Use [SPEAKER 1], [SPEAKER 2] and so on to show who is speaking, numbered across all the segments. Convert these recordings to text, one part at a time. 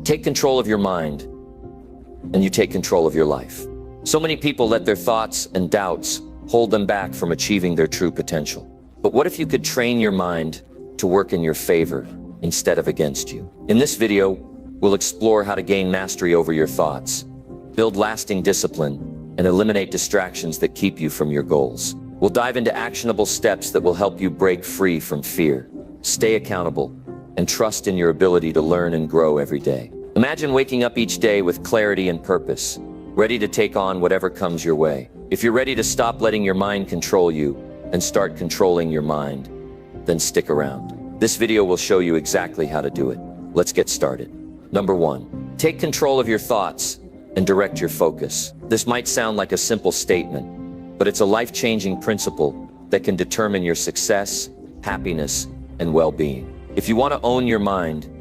[SPEAKER 1] Take control of your mind, and you take control of your life. So many people let their thoughts and doubts hold them back from achieving their true potential. But what if you could train your mind to work in your favor instead of against you? In this video, we'll explore how to gain mastery over your thoughts, build lasting discipline, and eliminate distractions that keep you from your goals. We'll dive into actionable steps that will help you break free from fear, stay accountable, and trust in your ability to learn and grow every day. Imagine waking up each day with clarity and purpose, ready to take on whatever comes your way. If you're ready to stop letting your mind control you and start controlling your mind, then stick around. This video will show you exactly how to do it. Let's get started. Number 1, take control of your thoughts and direct your focus. This might sound like a simple statement, but it's a life-changing principle that can determine your success, happiness, and well-being. If you want to own your mind,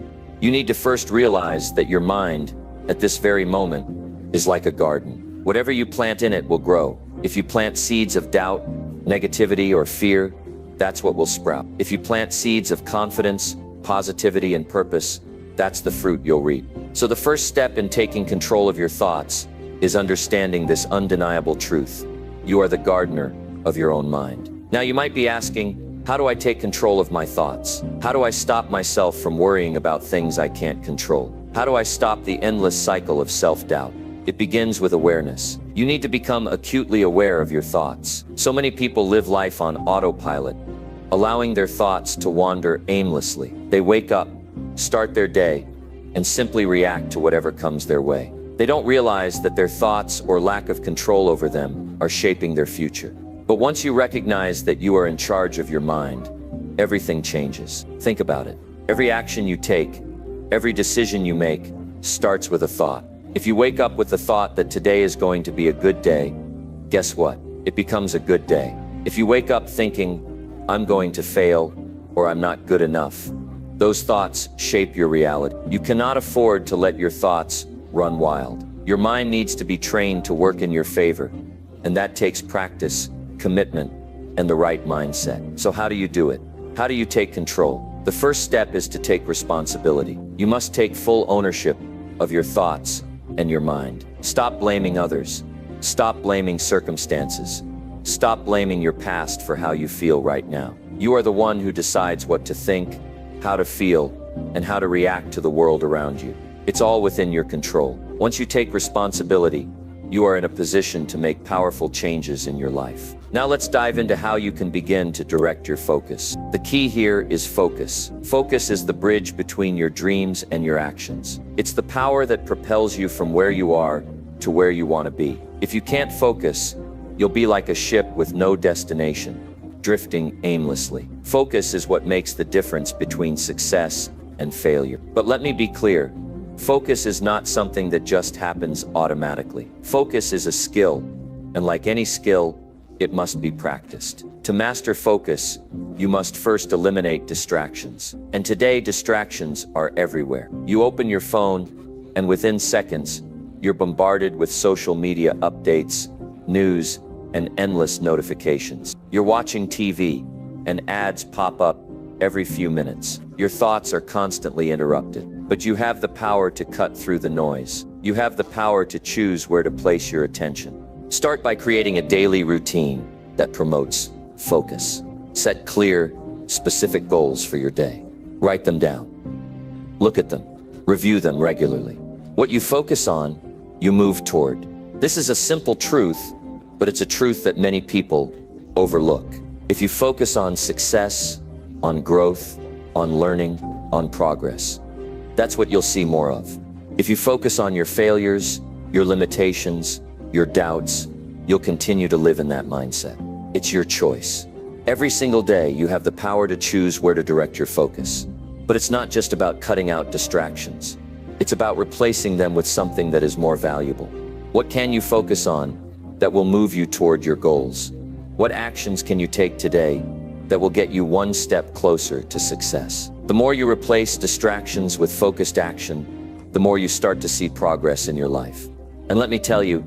[SPEAKER 1] you need to first realize that your mind, at this very moment, is like a garden. Whatever you plant in it will grow. If you plant seeds of doubt, negativity, or fear, that's what will sprout. If you plant seeds of confidence, positivity, and purpose, that's the fruit you'll reap. So the first step in taking control of your thoughts is understanding this undeniable truth. You are the gardener of your own mind. Now you might be asking, how do I take control of my thoughts? How do I stop myself from worrying about things I can't control? How do I stop the endless cycle of self-doubt? It begins with awareness. You need to become acutely aware of your thoughts. So many people live life on autopilot, allowing their thoughts to wander aimlessly. They wake up, start their day, and simply react to whatever comes their way. They don't realize that their thoughts or lack of control over them are shaping their future. But once you recognize that you are in charge of your mind, everything changes. Think about it. Every action you take, every decision you make, starts with a thought. If you wake up with the thought that today is going to be a good day, guess what? It becomes a good day. If you wake up thinking, I'm going to fail, or I'm not good enough, those thoughts shape your reality. You cannot afford to let your thoughts run wild. Your mind needs to be trained to work in your favor, and that takes practice, commitment, and the right mindset. So how do you do it? How do you take control? The first step is to take responsibility. You must take full ownership of your thoughts and your mind. Stop blaming others. Stop blaming circumstances. Stop blaming your past for how you feel right now. You are the one who decides what to think, how to feel, and how to react to the world around you. It's all within your control. Once you take responsibility, you are in a position to make powerful changes in your life. Now let's dive into how you can begin to direct your focus. The key here is focus. Focus is the bridge between your dreams and your actions. It's the power that propels you from where you are to where you want to be. If you can't focus, you'll be like a ship with no destination, drifting aimlessly. Focus is what makes the difference between success and failure. But let me be clear. Focus is not something that just happens automatically. Focus is a skill, and like any skill, it must be practiced. To master focus, you must first eliminate distractions. And today, distractions are everywhere. You open your phone, and within seconds, you're bombarded with social media updates, news, and endless notifications. You're watching TV, and ads pop up every few minutes. Your thoughts are constantly interrupted. But you have the power to cut through the noise. You have the power to choose where to place your attention. Start by creating a daily routine that promotes focus. Set clear, specific goals for your day. Write them down. Look at them. Review them regularly. What you focus on, you move toward. This is a simple truth, but it's a truth that many people overlook. If you focus on success, on growth, on learning, on progress, that's what you'll see more of. If you focus on your failures, your limitations, your doubts, you'll continue to live in that mindset. It's your choice. Every single day, you have the power to choose where to direct your focus. But it's not just about cutting out distractions. It's about replacing them with something that is more valuable. What can you focus on that will move you toward your goals? What actions can you take today that will get you one step closer to success? The more you replace distractions with focused action, the more you start to see progress in your life. And let me tell you,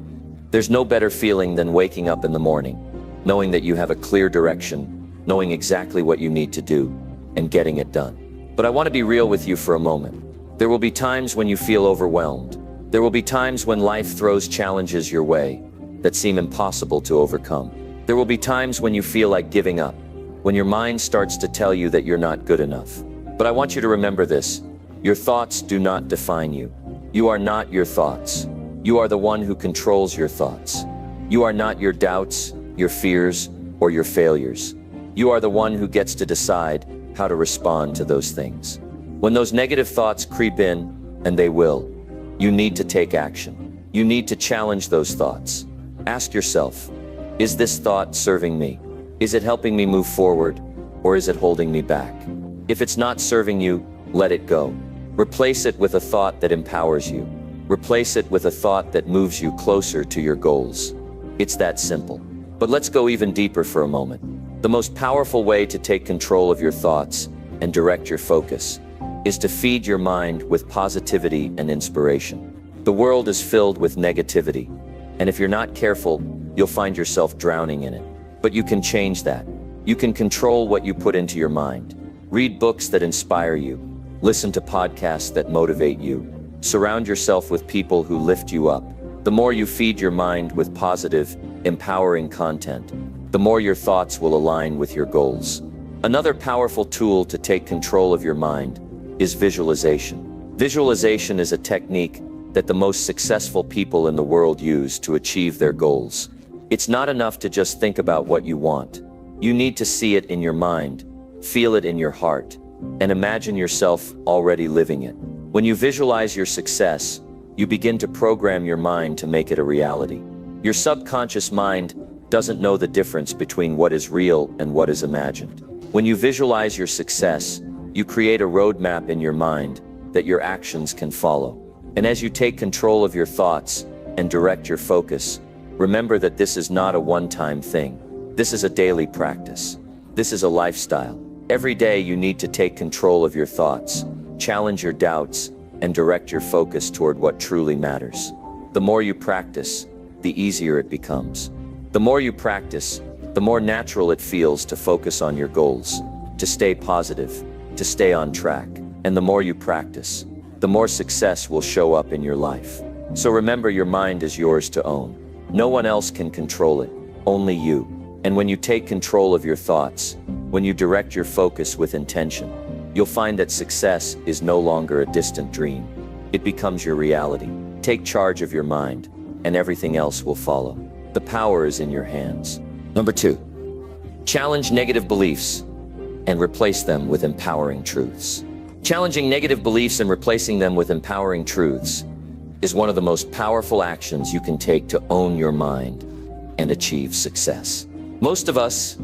[SPEAKER 1] there's no better feeling than waking up in the morning, knowing that you have a clear direction, knowing exactly what you need to do, and getting it done. But I want to be real with you for a moment. There will be times when you feel overwhelmed. There will be times when life throws challenges your way that seem impossible to overcome. There will be times when you feel like giving up, when your mind starts to tell you that you're not good enough. But I want you to remember this: your thoughts do not define you. You are not your thoughts. You are the one who controls your thoughts. You are not your doubts, your fears, or your failures. You are the one who gets to decide how to respond to those things. When those negative thoughts creep in, and they will, you need to take action. You need to challenge those thoughts. Ask yourself, is this thought serving me? Is it helping me move forward, or is it holding me back? If it's not serving you, let it go. Replace it with a thought that empowers you. Replace it with a thought that moves you closer to your goals. It's that simple. But let's go even deeper for a moment. The most powerful way to take control of your thoughts and direct your focus is to feed your mind with positivity and inspiration. The world is filled with negativity, and if you're not careful, you'll find yourself drowning in it. But you can change that. You can control what you put into your mind. Read books that inspire you. Listen to podcasts that motivate you. Surround yourself with people who lift you up. The more you feed your mind with positive, empowering content, the more your thoughts will align with your goals. Another powerful tool to take control of your mind is visualization. Visualization is a technique that the most successful people in the world use to achieve their goals. It's not enough to just think about what you want. You need to see it in your mind, feel it in your heart, and imagine yourself already living it. When you visualize your success, you begin to program your mind to make it a reality. Your subconscious mind doesn't know the difference between what is real and what is imagined. When you visualize your success, you create a roadmap in your mind that your actions can follow. And as you take control of your thoughts and direct your focus, remember that this is not a one-time thing. This is a daily practice. This is a lifestyle. Every day you need to take control of your thoughts, challenge your doubts, and direct your focus toward what truly matters. The more you practice, the easier it becomes. The more you practice, the more natural it feels to focus on your goals, to stay positive, to stay on track. And the more you practice, the more success will show up in your life. So remember, your mind is yours to own. No one else can control it, only you. And when you take control of your thoughts, when you direct your focus with intention, you'll find that success is no longer a distant dream. It becomes your reality. Take charge of your mind, and everything else will follow. The power is in your hands. Number 2, challenge negative beliefs and replace them with empowering truths. Challenging negative beliefs and replacing them with empowering truths is one of the most powerful actions you can take to own your mind and achieve success. Most of us,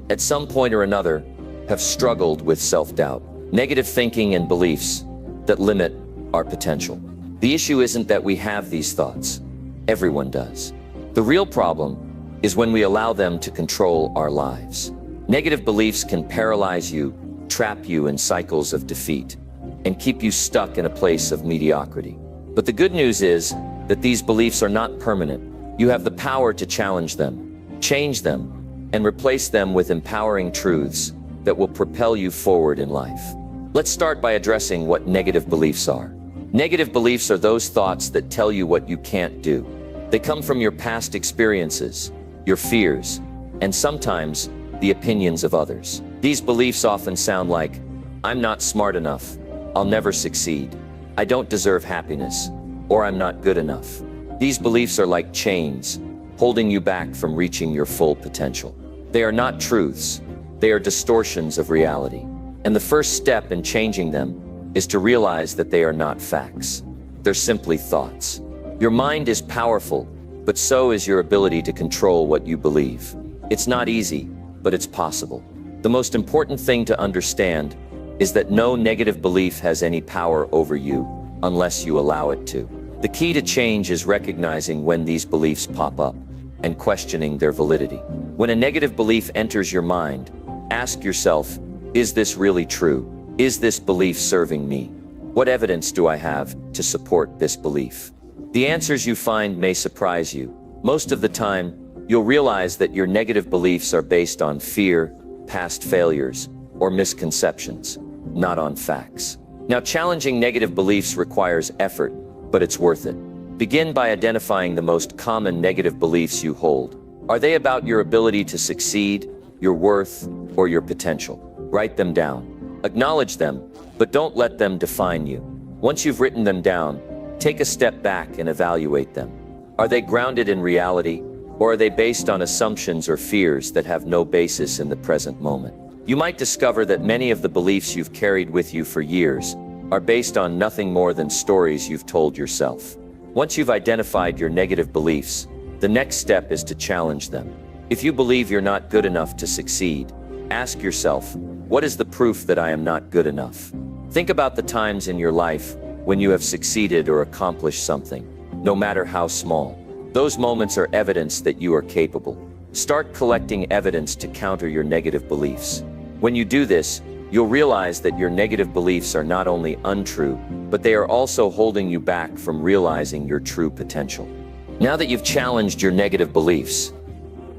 [SPEAKER 1] at some point or another, have struggled with self-doubt, negative thinking and beliefs that limit our potential. The issue isn't that we have these thoughts. Everyone does. The real problem is when we allow them to control our lives. Negative beliefs can paralyze you, trap you in cycles of defeat, and keep you stuck in a place of mediocrity. But the good news is that these beliefs are not permanent. You have the power to challenge them, change them, and replace them with empowering truths that will propel you forward in life. Let's start by addressing what negative beliefs are. Negative beliefs are those thoughts that tell you what you can't do. They come from your past experiences, your fears, and sometimes the opinions of others. These beliefs often sound like, I'm not smart enough, I'll never succeed, I don't deserve happiness, or I'm not good enough. These beliefs are like chains, holding you back from reaching your full potential. They are not truths, they are distortions of reality. And the first step in changing them is to realize that they are not facts. They're simply thoughts. Your mind is powerful, but so is your ability to control what you believe. It's not easy, but it's possible. The most important thing to understand is that no negative belief has any power over you unless you allow it to. The key to change is recognizing when these beliefs pop up and questioning their validity. When a negative belief enters your mind, ask yourself, is this really true? Is this belief serving me? What evidence do I have to support this belief? The answers you find may surprise you. Most of the time, you'll realize that your negative beliefs are based on fear, past failures, or misconceptions, not on facts. Now, challenging negative beliefs requires effort, but it's worth it. Begin by identifying the most common negative beliefs you hold. Are they about your ability to succeed, your worth, or your potential? Write them down. Acknowledge them, but don't let them define you. Once you've written them down, take a step back and evaluate them. Are they grounded in reality, or are they based on assumptions or fears that have no basis in the present moment? You might discover that many of the beliefs you've carried with you for years are based on nothing more than stories you've told yourself. Once you've identified your negative beliefs, the next step is to challenge them. If you believe you're not good enough to succeed, ask yourself, what is the proof that I am not good enough? Think about the times in your life when you have succeeded or accomplished something, no matter how small. Those moments are evidence that you are capable. Start collecting evidence to counter your negative beliefs. When you do this, you'll realize that your negative beliefs are not only untrue, but they are also holding you back from realizing your true potential. Now that you've challenged your negative beliefs,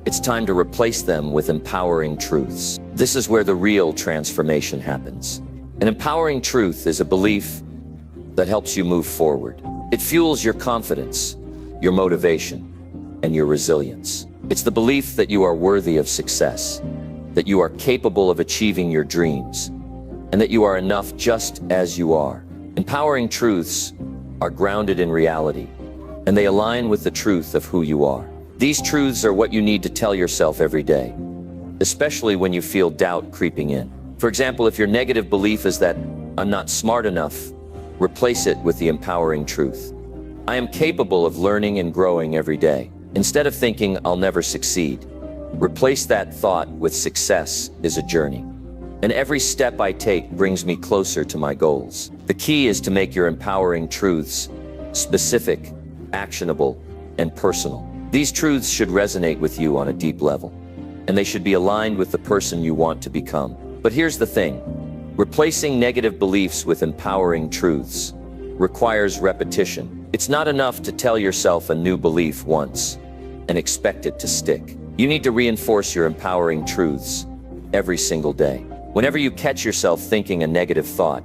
[SPEAKER 1] it's time to replace them with empowering truths. This is where the real transformation happens. An empowering truth is a belief that helps you move forward. It fuels your confidence, your motivation, and your resilience. It's the belief that you are worthy of success, that you are capable of achieving your dreams, and that you are enough just as you are. Empowering truths are grounded in reality, and they align with the truth of who you are. These truths are what you need to tell yourself every day, especially when you feel doubt creeping in. For example, if your negative belief is that I'm not smart enough, replace it with the empowering truth. I am capable of learning and growing every day. Instead of thinking I'll never succeed, replace that thought with success is a journey, and every step I take brings me closer to my goals. The key is to make your empowering truths specific, actionable, and personal. These truths should resonate with you on a deep level, and they should be aligned with the person you want to become. But here's the thing, replacing negative beliefs with empowering truths requires repetition. It's not enough to tell yourself a new belief once and expect it to stick. You need to reinforce your empowering truths every single day. Whenever you catch yourself thinking a negative thought,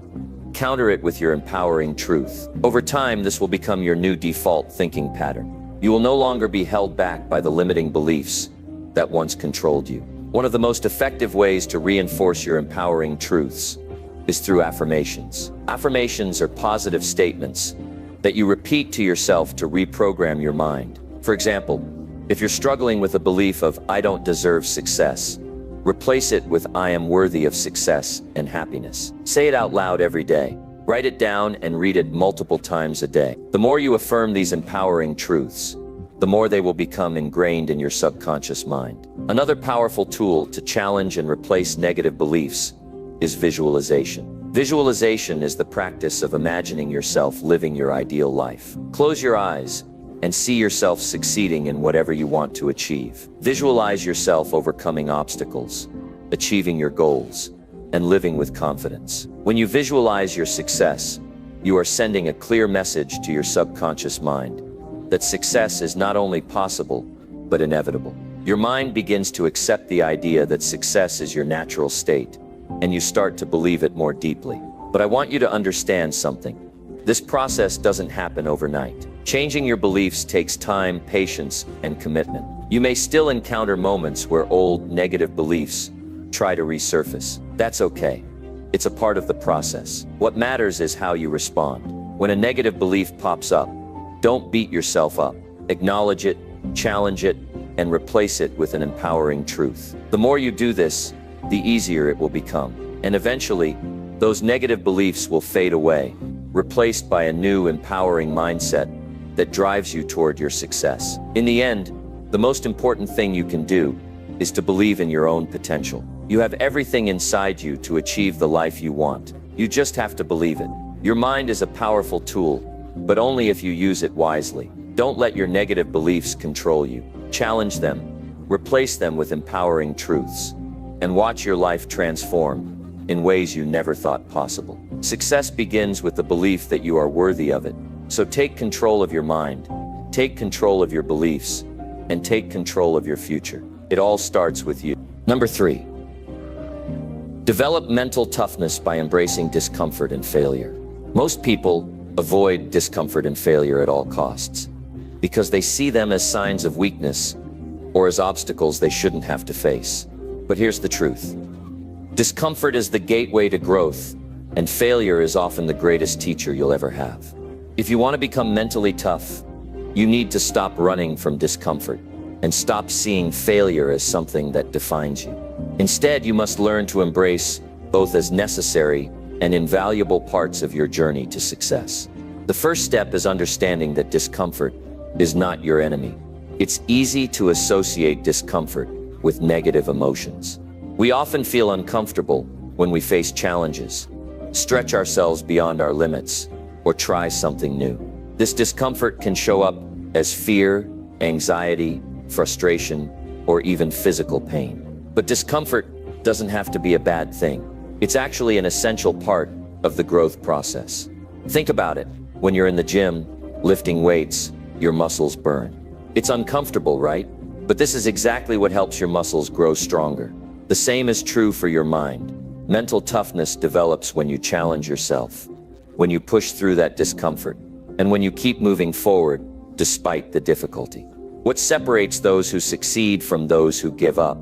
[SPEAKER 1] counter it with your empowering truth. Over time, this will become your new default thinking pattern. You will no longer be held back by the limiting beliefs that once controlled you. One of the most effective ways to reinforce your empowering truths is through affirmations. Affirmations are positive statements that you repeat to yourself to reprogram your mind. For example, if you're struggling with a belief of I don't deserve success, replace it with I am worthy of success and happiness. Say it out loud every day. Write it down and read it multiple times a day. The more you affirm these empowering truths, the more they will become ingrained in your subconscious mind. Another powerful tool to challenge and replace negative beliefs is visualization. Visualization is the practice of imagining yourself living your ideal life. Close your eyes and see yourself succeeding in whatever you want to achieve. Visualize yourself overcoming obstacles, achieving your goals, and living with confidence. When you visualize your success, you are sending a clear message to your subconscious mind that success is not only possible, but inevitable. Your mind begins to accept the idea that success is your natural state, and you start to believe it more deeply. But I want you to understand something. This process doesn't happen overnight. Changing your beliefs takes time, patience, and commitment. You may still encounter moments where old negative beliefs try to resurface. That's okay. It's a part of the process. What matters is how you respond. When a negative belief pops up, don't beat yourself up. Acknowledge it, challenge it, and replace it with an empowering truth. The more you do this, the easier it will become. And eventually, those negative beliefs will fade away, replaced by a new empowering mindset that drives you toward your success. In the end, the most important thing you can do is to believe in your own potential. You have everything inside you to achieve the life you want. You just have to believe it. Your mind is a powerful tool, but only if you use it wisely. Don't let your negative beliefs control you. Challenge them, replace them with empowering truths, and watch your life transform in ways you never thought possible. Success begins with the belief that you are worthy of it. So take control of your mind, take control of your beliefs, and take control of your future. It all starts with you. Number 3. Develop mental toughness by embracing discomfort and failure. Most people avoid discomfort and failure at all costs because they see them as signs of weakness or as obstacles they shouldn't have to face. But here's the truth. Discomfort is the gateway to growth, and failure is often the greatest teacher you'll ever have. If you want to become mentally tough, you need to stop running from discomfort and stop seeing failure as something that defines you. Instead, you must learn to embrace both as necessary and invaluable parts of your journey to success. The first step is understanding that discomfort is not your enemy. It's easy to associate discomfort with negative emotions. We often feel uncomfortable when we face challenges, stretch ourselves beyond our limits, or try something new. This discomfort can show up as fear, anxiety, frustration, or even physical pain. But discomfort doesn't have to be a bad thing. It's actually an essential part of the growth process. Think about it. When you're in the gym, lifting weights, your muscles burn. It's uncomfortable, right? But this is exactly what helps your muscles grow stronger. The same is true for your mind. Mental toughness develops when you challenge yourself, when you push through that discomfort, and when you keep moving forward despite the difficulty. What separates those who succeed from those who give up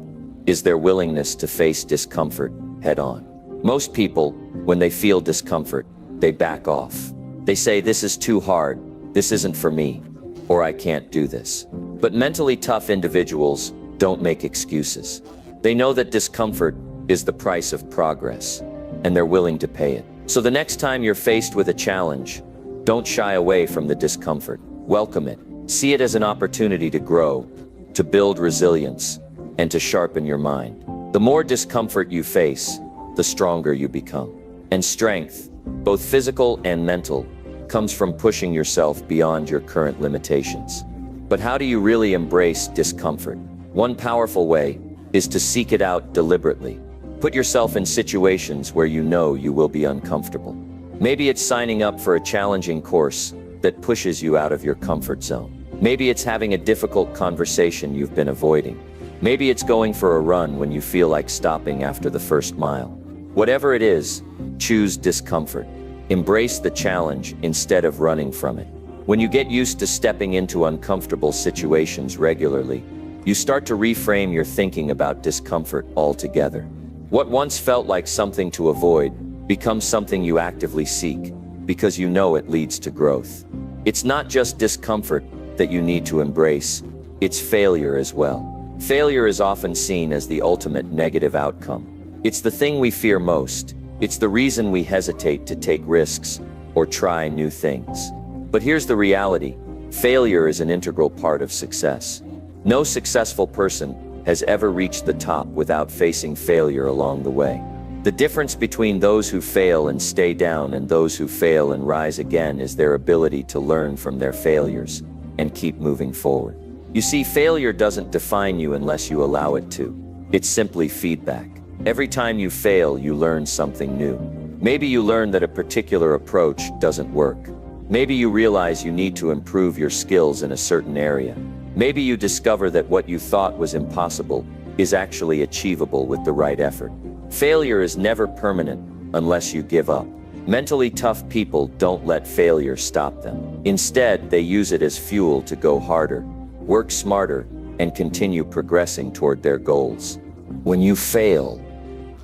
[SPEAKER 1] is their willingness to face discomfort head on. Most people, when they feel discomfort, they back off. They say, "This is too hard, this isn't for me, or I can't do this." But mentally tough individuals don't make excuses. They know that discomfort is the price of progress, and they're willing to pay it. So the next time you're faced with a challenge, don't shy away from the discomfort. Welcome it. See it as an opportunity to grow, to build resilience, and to sharpen your mind. The more discomfort you face, the stronger you become. And strength, both physical and mental, comes from pushing yourself beyond your current limitations. But how do you really embrace discomfort? One powerful way is to seek it out deliberately. Put yourself in situations where you know you will be uncomfortable. Maybe it's signing up for a challenging course that pushes you out of your comfort zone. Maybe it's having a difficult conversation you've been avoiding. Maybe it's going for a run when you feel like stopping after the first mile. Whatever it is, choose discomfort. Embrace the challenge instead of running from it. When you get used to stepping into uncomfortable situations regularly, you start to reframe your thinking about discomfort altogether. What once felt like something to avoid becomes something you actively seek, because you know it leads to growth. It's not just discomfort that you need to embrace, it's failure as well. Failure is often seen as the ultimate negative outcome. It's the thing we fear most. It's the reason we hesitate to take risks or try new things. But here's the reality. Failure is an integral part of success. No successful person has ever reached the top without facing failure along the way. The difference between those who fail and stay down and those who fail and rise again is their ability to learn from their failures and keep moving forward. You see, failure doesn't define you unless you allow it to. It's simply feedback. Every time you fail, you learn something new. Maybe you learn that a particular approach doesn't work. Maybe you realize you need to improve your skills in a certain area. Maybe you discover that what you thought was impossible is actually achievable with the right effort. Failure is never permanent unless you give up. Mentally tough people don't let failure stop them. Instead, they use it as fuel to go harder, work smarter, and continue progressing toward their goals. When you fail,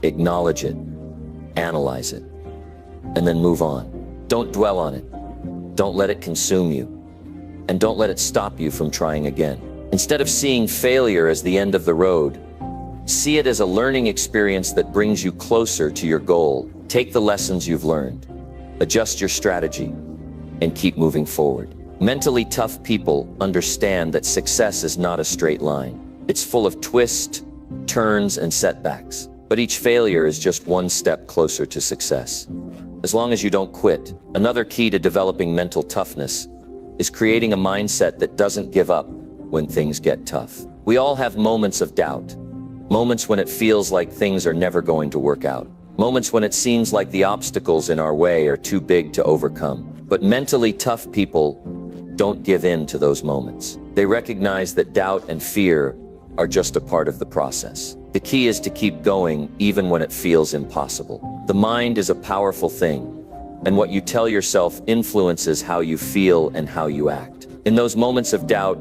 [SPEAKER 1] acknowledge it, analyze it, and then move on. Don't dwell on it. Don't let it consume you. And don't let it stop you from trying again. Instead of seeing failure as the end of the road, see it as a learning experience that brings you closer to your goal. Take the lessons you've learned, adjust your strategy, and keep moving forward. Mentally tough people understand that success is not a straight line. It's full of twists, turns, and setbacks. But each failure is just one step closer to success. As long as you don't quit. Another key to developing mental toughness is creating a mindset that doesn't give up when things get tough. We all have moments of doubt. Moments when it feels like things are never going to work out. Moments when it seems like the obstacles in our way are too big to overcome. But mentally tough people don't give in to those moments. They recognize that doubt and fear are just a part of the process. The key is to keep going even when it feels impossible. The mind is a powerful thing, and what you tell yourself influences how you feel and how you act. In those moments of doubt,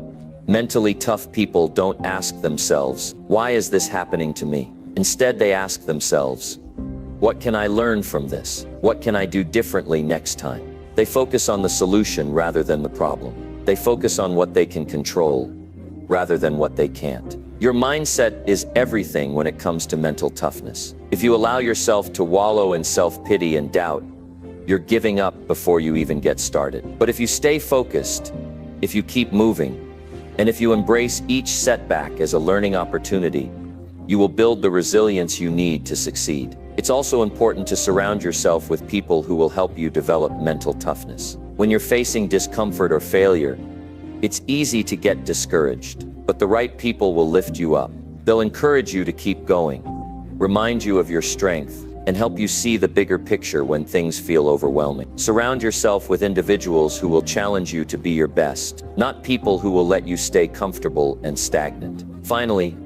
[SPEAKER 1] mentally tough people don't ask themselves, "Why is this happening to me?" Instead, they ask themselves, "What can I learn from this? What can I do differently next time?" They focus on the solution rather than the problem. They focus on what they can control rather than what they can't. Your mindset is everything when it comes to mental toughness. If you allow yourself to wallow in self-pity and doubt, you're giving up before you even get started. But if you stay focused, if you keep moving, and if you embrace each setback as a learning opportunity, you will build the resilience you need to succeed. It's also important to surround yourself with people who will help you develop mental toughness. When you're facing discomfort or failure, it's easy to get discouraged, but the right people will lift you up. They'll encourage you to keep going, remind you of your strength, and help you see the bigger picture when things feel overwhelming. Surround yourself with individuals who will challenge you to be your best, not people who will let you stay comfortable and stagnant. Finally,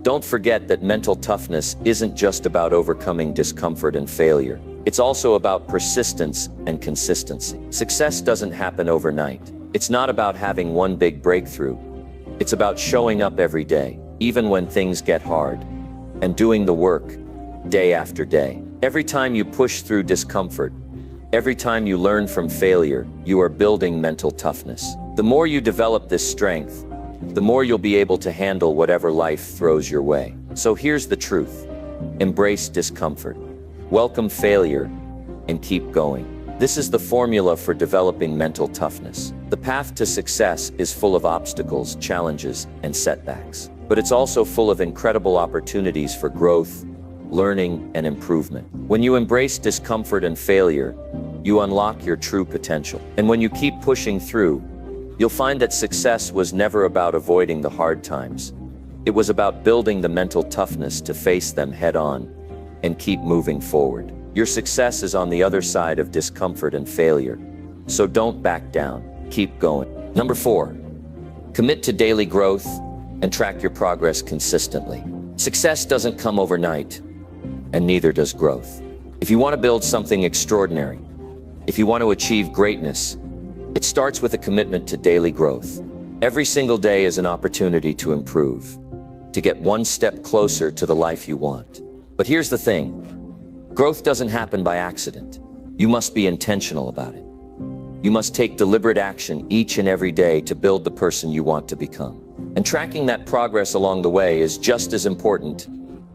[SPEAKER 1] don't forget that mental toughness isn't just about overcoming discomfort and failure. It's also about persistence and consistency. Success doesn't happen overnight. It's not about having one big breakthrough. It's about showing up every day, even when things get hard, and doing the work day after day. Every time you push through discomfort, every time you learn from failure, you are building mental toughness. The more you develop this strength, the more you'll be able to handle whatever life throws your way. So here's the truth. Embrace discomfort, welcome failure, and keep going. This is the formula for developing mental toughness. The path to success is full of obstacles, challenges, and setbacks. But it's also full of incredible opportunities for growth, learning, and improvement. When you embrace discomfort and failure, you unlock your true potential. And when you keep pushing through, you'll find that success was never about avoiding the hard times. It was about building the mental toughness to face them head on and keep moving forward. Your success is on the other side of discomfort and failure. So don't back down. Keep going. Number 4, commit to daily growth and track your progress consistently. Success doesn't come overnight, and neither does growth. If you want to build something extraordinary, if you want to achieve greatness, it starts with a commitment to daily growth. Every single day is an opportunity to improve, to get one step closer to the life you want. But here's the thing, growth doesn't happen by accident. You must be intentional about it. You must take deliberate action each and every day to build the person you want to become. And tracking that progress along the way is just as important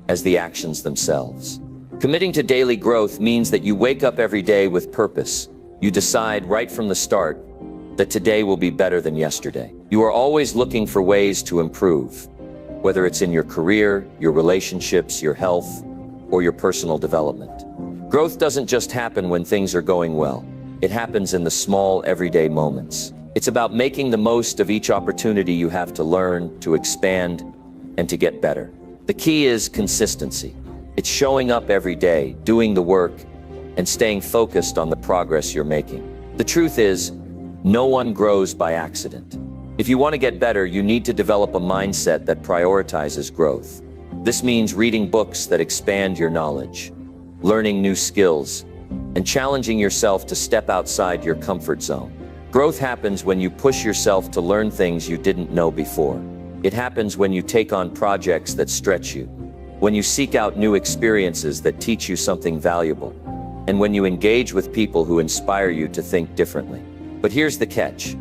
[SPEAKER 1] as the actions themselves. Committing to daily growth means that you wake up every day with purpose. You decide right from the start that today will be better than yesterday. You are always looking for ways to improve, whether it's in your career, your relationships, your health, or your personal development. Growth doesn't just happen when things are going well. It happens in the small, everyday moments. It's about making the most of each opportunity you have to learn, to expand, and to get better. The key is consistency. It's showing up every day, doing the work, and staying focused on the progress you're making. The truth is, no one grows by accident. If you want to get better, you need to develop a mindset that prioritizes growth. This means reading books that expand your knowledge, learning new skills, and challenging yourself to step outside your comfort zone. Growth happens when you push yourself to learn things you didn't know before. It happens when you take on projects that stretch you, when you seek out new experiences that teach you something valuable, and when you engage with people who inspire you to think differently. But here's the catch.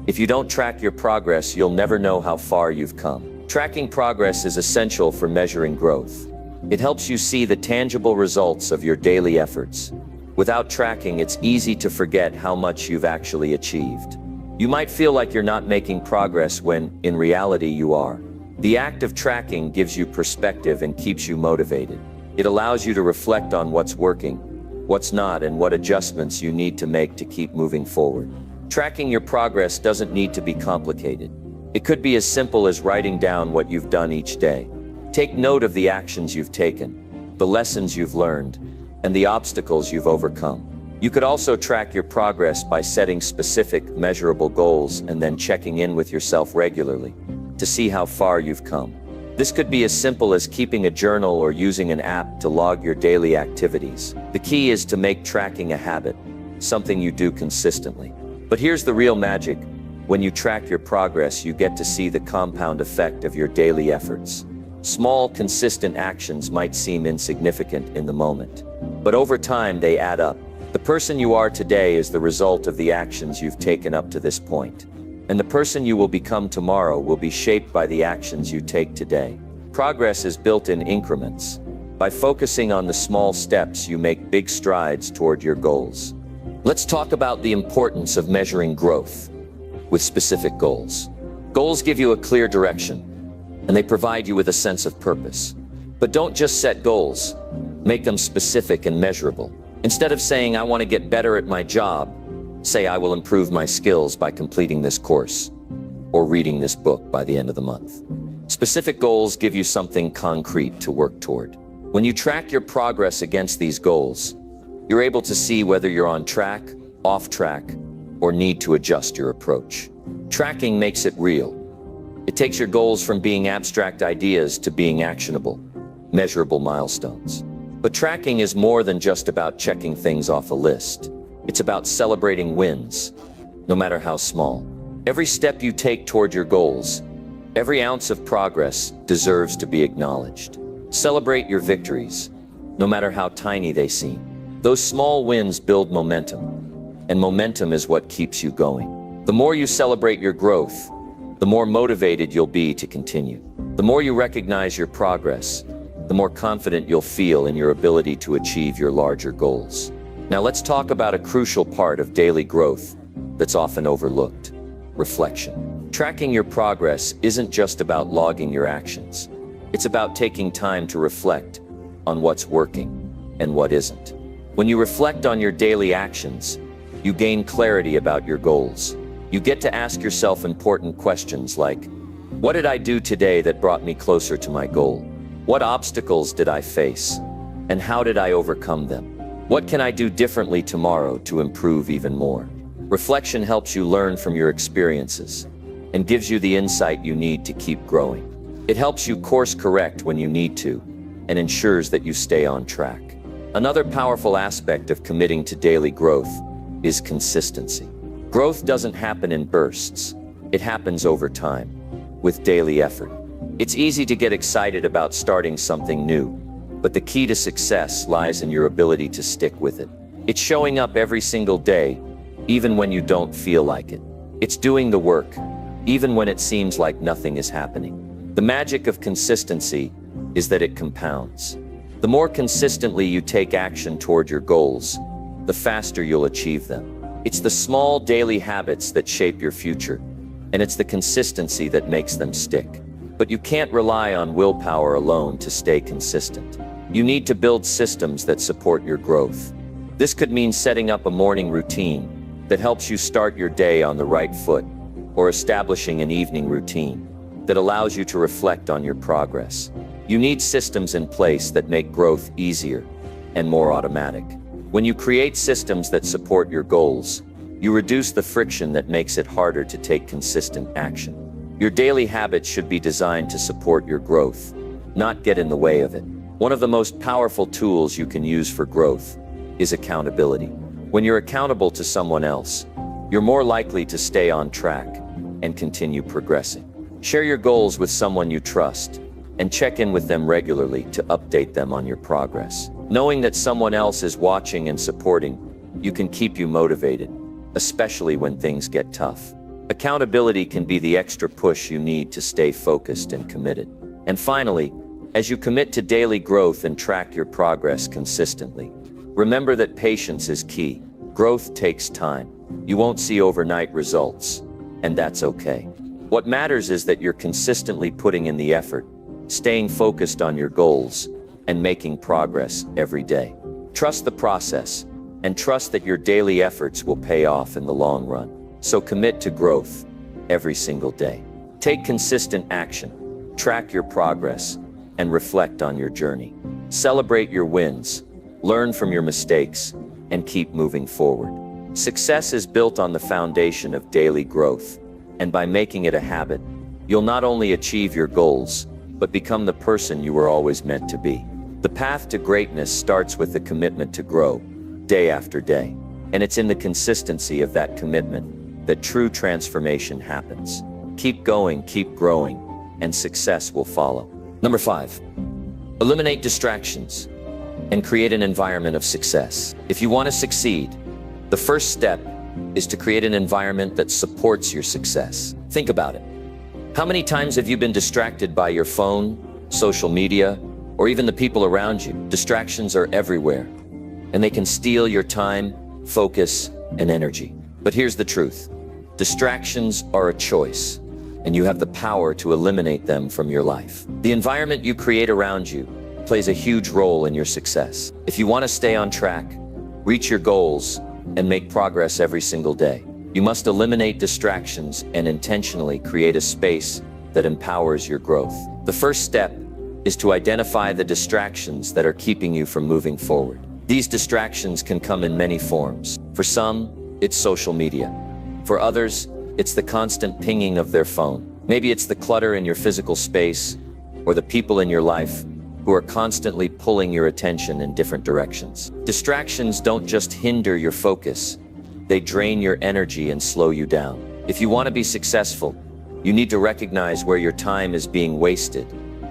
[SPEAKER 1] If you don't track your progress, you'll never know how far you've come. Tracking progress is essential for measuring growth. It helps you see the tangible results of your daily efforts. Without tracking, it's easy to forget how much you've actually achieved. You might feel like you're not making progress when, in reality, you are. The act of tracking gives you perspective and keeps you motivated. It allows you to reflect on what's working, what's not, and what adjustments you need to make to keep moving forward. Tracking your progress doesn't need to be complicated. It could be as simple as writing down what you've done each day. Take note of the actions you've taken, the lessons you've learned, and the obstacles you've overcome. You could also track your progress by setting specific, measurable goals and then checking in with yourself regularly to see how far you've come. This could be as simple as keeping a journal or using an app to log your daily activities. The key is to make tracking a habit, something you do consistently. But here's the real magic. When you track your progress, you get to see the compound effect of your daily efforts. Small, consistent actions might seem insignificant in the moment, but over time they add up. The person you are today is the result of the actions you've taken up to this point. And the person you will become tomorrow will be shaped by the actions you take today. Progress is built in increments. By focusing on the small steps, you make big strides toward your goals. Let's talk about the importance of measuring growth with specific goals. Goals give you a clear direction, and they provide you with a sense of purpose. But don't just set goals, make them specific and measurable. Instead of saying, I want to get better at my job, say, I will improve my skills by completing this course or reading this book by the end of the month. Specific goals give you something concrete to work toward. When you track your progress against these goals, you're able to see whether you're on track, off track, or need to adjust your approach. Tracking makes it real. It takes your goals from being abstract ideas to being actionable, measurable milestones. But tracking is more than just about checking things off a list. It's about celebrating wins, no matter how small. Every step you take toward your goals, every ounce of progress deserves to be acknowledged. Celebrate your victories, no matter how tiny they seem. Those small wins build momentum, and momentum is what keeps you going. The more you celebrate your growth, the more motivated you'll be to continue. The more you recognize your progress, the more confident you'll feel in your ability to achieve your larger goals. Now let's talk about a crucial part of daily growth that's often overlooked: reflection. Tracking your progress isn't just about logging your actions. It's about taking time to reflect on what's working and what isn't. When you reflect on your daily actions, you gain clarity about your goals. You get to ask yourself important questions like, what did I do today that brought me closer to my goal? What obstacles did I face? And how did I overcome them? What can I do differently tomorrow to improve even more? Reflection helps you learn from your experiences and gives you the insight you need to keep growing. It helps you course correct when you need to and ensures that you stay on track. Another powerful aspect of committing to daily growth is consistency. Growth doesn't happen in bursts. It happens over time, with daily effort. It's easy to get excited about starting something new, but the key to success lies in your ability to stick with it. It's showing up every single day, even when you don't feel like it. It's doing the work, even when it seems like nothing is happening. The magic of consistency is that it compounds. The more consistently you take action toward your goals, the faster you'll achieve them. It's the small daily habits that shape your future, and it's the consistency that makes them stick. But you can't rely on willpower alone to stay consistent. You need to build systems that support your growth. This could mean setting up a morning routine that helps you start your day on the right foot, or establishing an evening routine that allows you to reflect on your progress. You need systems in place that make growth easier and more automatic. When you create systems that support your goals, you reduce the friction that makes it harder to take consistent action. Your daily habits should be designed to support your growth, not get in the way of it. One of the most powerful tools you can use for growth is accountability. When you're accountable to someone else, you're more likely to stay on track and continue progressing. Share your goals with someone you trust and check in with them regularly to update them on your progress. Knowing that someone else is watching and supporting you can keep you motivated, especially when things get tough. Accountability can be the extra push you need to stay focused and committed. And finally, as you commit to daily growth and track your progress consistently, remember that patience is key. Growth takes time. You won't see overnight results, and that's okay. What matters is that you're consistently putting in the effort, staying focused on your goals, and making progress every day. Trust the process, and trust that your daily efforts will pay off in the long run. So commit to growth every single day. Take consistent action, track your progress, and reflect on your journey. Celebrate your wins, learn from your mistakes, and keep moving forward. Success is built on the foundation of daily growth, and by making it a habit, you'll not only achieve your goals, but become the person you were always meant to be. The path to greatness starts with the commitment to grow, day after day. And it's in the consistency of that commitment that true transformation happens. Keep going, keep growing, and success will follow. Number 5, eliminate distractions and create an environment of success. If you want to succeed, the first step is to create an environment that supports your success. Think about it. How many times have you been distracted by your phone, social media, or even the people around you? Distractions are everywhere, and they can steal your time, focus, and energy. But here's the truth. Distractions are a choice, and you have the power to eliminate them from your life. The environment you create around you plays a huge role in your success. If you want to stay on track, reach your goals, and make progress every single day, you must eliminate distractions and intentionally create a space that empowers your growth. The first step is to identify the distractions that are keeping you from moving forward. These distractions can come in many forms. For some, it's social media. For others, it's the constant pinging of their phone. Maybe it's the clutter in your physical space or the people in your life who are constantly pulling your attention in different directions. Distractions don't just hinder your focus, they drain your energy and slow you down. If you want to be successful, you need to recognize where your time is being wasted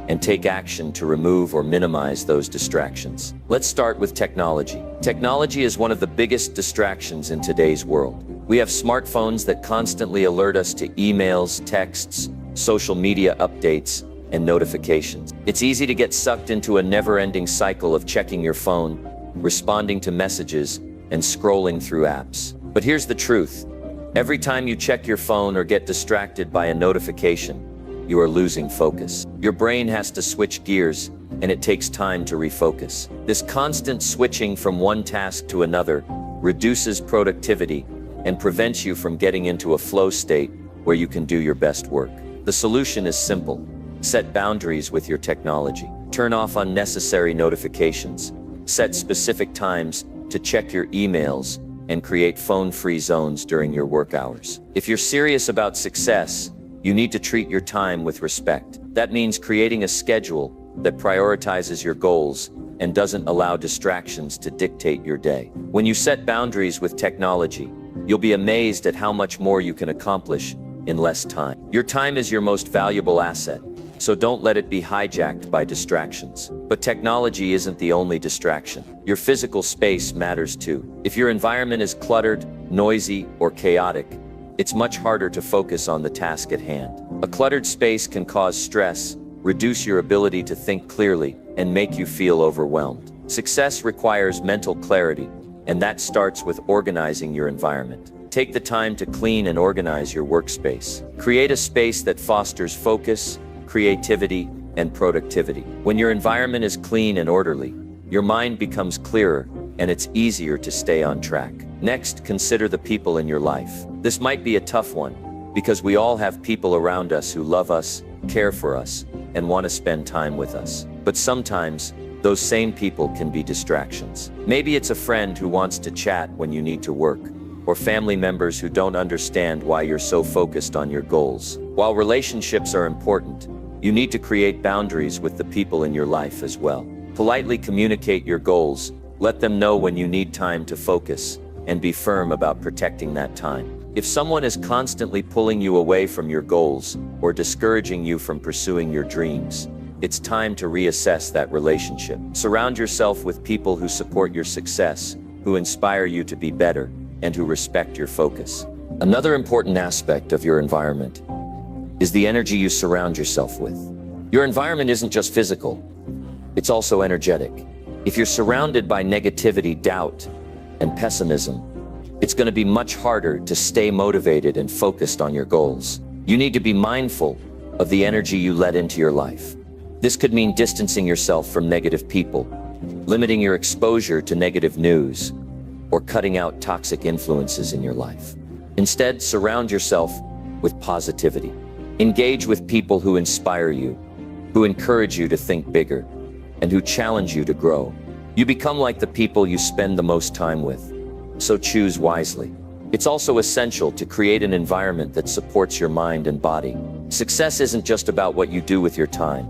[SPEAKER 1] and take action to remove or minimize those distractions. Let's start with technology. Technology is one of the biggest distractions in today's world. We have smartphones that constantly alert us to emails, texts, social media updates, and notifications. It's easy to get sucked into a never-ending cycle of checking your phone, responding to messages, and scrolling through apps. But here's the truth. Every time you check your phone or get distracted by a notification, you are losing focus. Your brain has to switch gears, and it takes time to refocus. This constant switching from one task to another reduces productivity and prevents you from getting into a flow state where you can do your best work. The solution is simple. Set boundaries with your technology. Turn off unnecessary notifications. Set specific times to check your emails and create phone-free zones during your work hours. If you're serious about success, you need to treat your time with respect. That means creating a schedule that prioritizes your goals and doesn't allow distractions to dictate your day. When you set boundaries with technology, you'll be amazed at how much more you can accomplish in less time. Your time is your most valuable asset, so don't let it be hijacked by distractions. But technology isn't the only distraction. Your physical space matters too. If your environment is cluttered, noisy, or chaotic, it's much harder to focus on the task at hand. A cluttered space can cause stress, reduce your ability to think clearly, and make you feel overwhelmed. Success requires mental clarity, and that starts with organizing your environment. Take the time to clean and organize your workspace. Create a space that fosters focus, creativity, and productivity. When your environment is clean and orderly, your mind becomes clearer, and it's easier to stay on track. Next, consider the people in your life. This might be a tough one, because we all have people around us who love us, care for us, and want to spend time with us. But sometimes, those same people can be distractions. Maybe it's a friend who wants to chat when you need to work, or family members who don't understand why you're so focused on your goals. While relationships are important, you need to create boundaries with the people in your life as well. Politely communicate your goals, let them know when you need time to focus, and be firm about protecting that time. If someone is constantly pulling you away from your goals or discouraging you from pursuing your dreams, it's time to reassess that relationship. Surround yourself with people who support your success, who inspire you to be better, and who respect your focus. Another important aspect of your environment is the energy you surround yourself with. Your environment isn't just physical, it's also energetic. If you're surrounded by negativity, doubt, and pessimism, it's going to be much harder to stay motivated and focused on your goals. You need to be mindful of the energy you let into your life. This could mean distancing yourself from negative people, limiting your exposure to negative news, or cutting out toxic influences in your life. Instead, surround yourself with positivity. Engage with people who inspire you, who encourage you to think bigger, and who challenge you to grow. You become like the people you spend the most time with, so choose wisely. It's also essential to create an environment that supports your mind and body. Success isn't just about what you do with your time,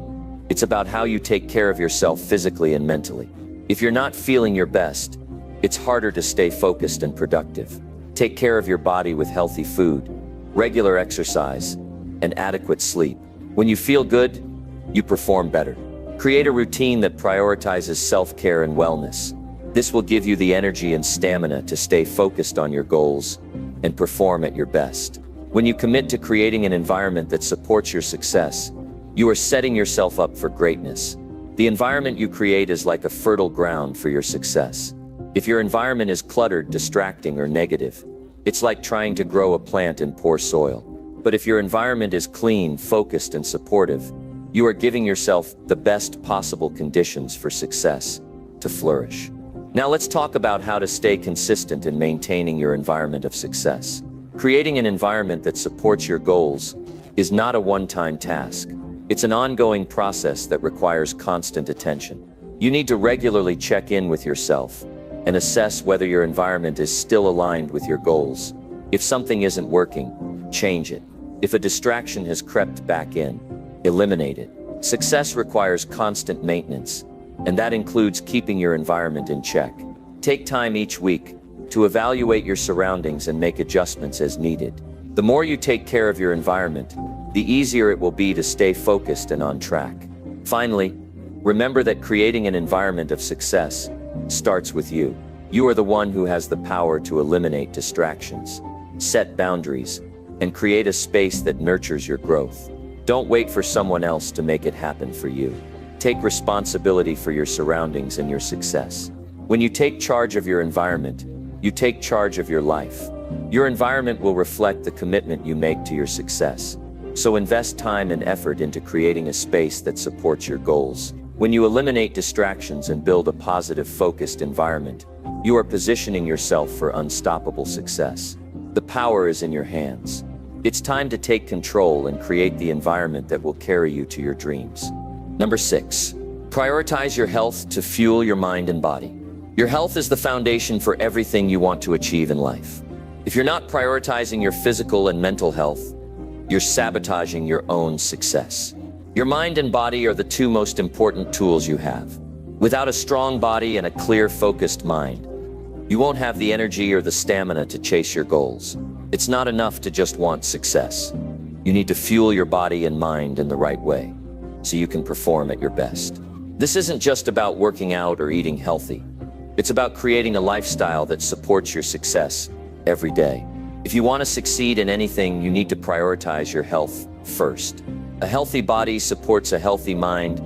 [SPEAKER 1] It's about how you take care of yourself physically and mentally. If you're not feeling your best, it's harder to stay focused and productive. Take care of your body with healthy food, regular exercise, and adequate sleep. When you feel good, you perform better. Create a routine that prioritizes self-care and wellness. This will give you the energy and stamina to stay focused on your goals and perform at your best. When you commit to creating an environment that supports your success, you are setting yourself up for greatness. The environment you create is like a fertile ground for your success. If your environment is cluttered, distracting, or negative, it's like trying to grow a plant in poor soil. But if your environment is clean, focused, and supportive, you are giving yourself the best possible conditions for success to flourish. Now let's talk about how to stay consistent in maintaining your environment of success. Creating an environment that supports your goals is not a one-time task. It's an ongoing process that requires constant attention. You need to regularly check in with yourself and assess whether your environment is still aligned with your goals. If something isn't working, change it. If a distraction has crept back in, eliminate it. Success requires constant maintenance, and that includes keeping your environment in check. Take time each week to evaluate your surroundings and make adjustments as needed. The more you take care of your environment, the easier it will be to stay focused and on track. Finally, remember that creating an environment of success starts with you. You are the one who has the power to eliminate distractions, set boundaries, and create a space that nurtures your growth. Don't wait for someone else to make it happen for you. Take responsibility for your surroundings and your success. When you take charge of your environment, you take charge of your life. Your environment will reflect the commitment you make to your success. So invest time and effort into creating a space that supports your goals. When you eliminate distractions and build a positive, focused environment, you are positioning yourself for unstoppable success. The power is in your hands. It's time to take control and create the environment that will carry you to your dreams. Number 6, prioritize your health to fuel your mind and body. Your health is the foundation for everything you want to achieve in life. If you're not prioritizing your physical and mental health, you're sabotaging your own success. Your mind and body are the two most important tools you have. Without a strong body and a clear, focused mind, you won't have the energy or the stamina to chase your goals. It's not enough to just want success. You need to fuel your body and mind in the right way, so you can perform at your best. This isn't just about working out or eating healthy. It's about creating a lifestyle that supports your success every day. If you want to succeed in anything, you need to prioritize your health first. A healthy body supports a healthy mind,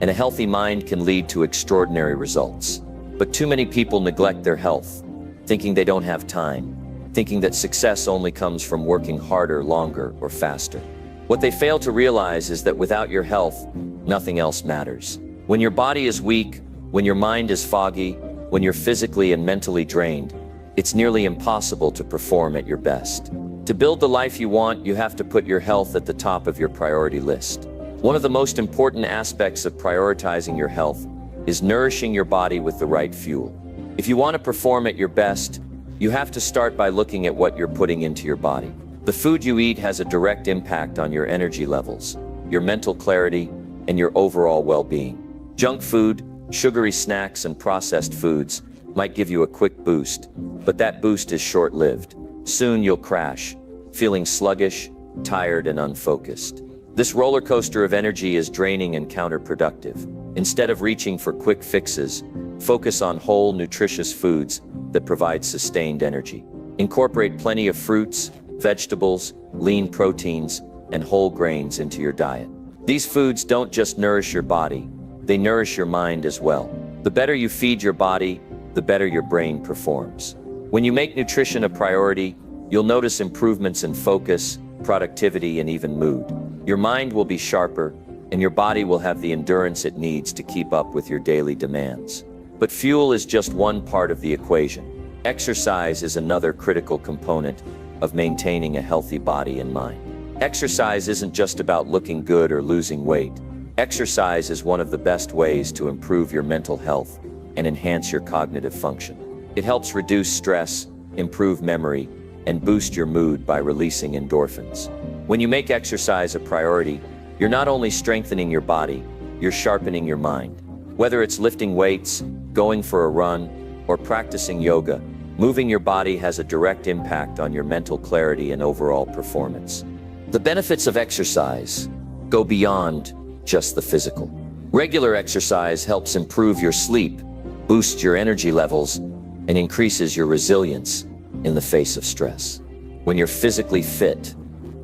[SPEAKER 1] and a healthy mind can lead to extraordinary results. But too many people neglect their health, thinking they don't have time, thinking that success only comes from working harder, longer, or faster. What they fail to realize is that without your health, nothing else matters. When your body is weak, when your mind is foggy, when you're physically and mentally drained, it's nearly impossible to perform at your best. To build the life you want, you have to put your health at the top of your priority list. One of the most important aspects of prioritizing your health is nourishing your body with the right fuel. If you want to perform at your best, you have to start by looking at what you're putting into your body. The food you eat has a direct impact on your energy levels, your mental clarity, and your overall well-being. Junk food, sugary snacks, and processed foods might give you a quick boost, but that boost is short-lived. Soon you'll crash, feeling sluggish, tired, and unfocused. This roller coaster of energy is draining and counterproductive. Instead of reaching for quick fixes, focus on whole, nutritious foods that provide sustained energy. Incorporate plenty of fruits, vegetables, lean proteins, and whole grains into your diet. These foods don't just nourish your body, they nourish your mind as well. The better you feed your body, the better your brain performs. When you make nutrition a priority, you'll notice improvements in focus, productivity, and even mood. Your mind will be sharper, and your body will have the endurance it needs to keep up with your daily demands. But fuel is just one part of the equation. Exercise is another critical component of maintaining a healthy body and mind. Exercise isn't just about looking good or losing weight. Exercise is one of the best ways to improve your mental health and enhance your cognitive function. It helps reduce stress, improve memory, and boost your mood by releasing endorphins. When you make exercise a priority, you're not only strengthening your body, you're sharpening your mind. Whether it's lifting weights, going for a run, or practicing yoga, moving your body has a direct impact on your mental clarity and overall performance. The benefits of exercise go beyond just the physical. Regular exercise helps improve your sleep, boosts your energy levels, and increases your resilience in the face of stress. When you're physically fit,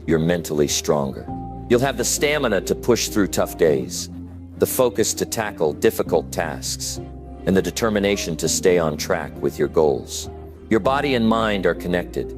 [SPEAKER 1] you're mentally stronger. You'll have the stamina to push through tough days, the focus to tackle difficult tasks, and the determination to stay on track with your goals. Your body and mind are connected,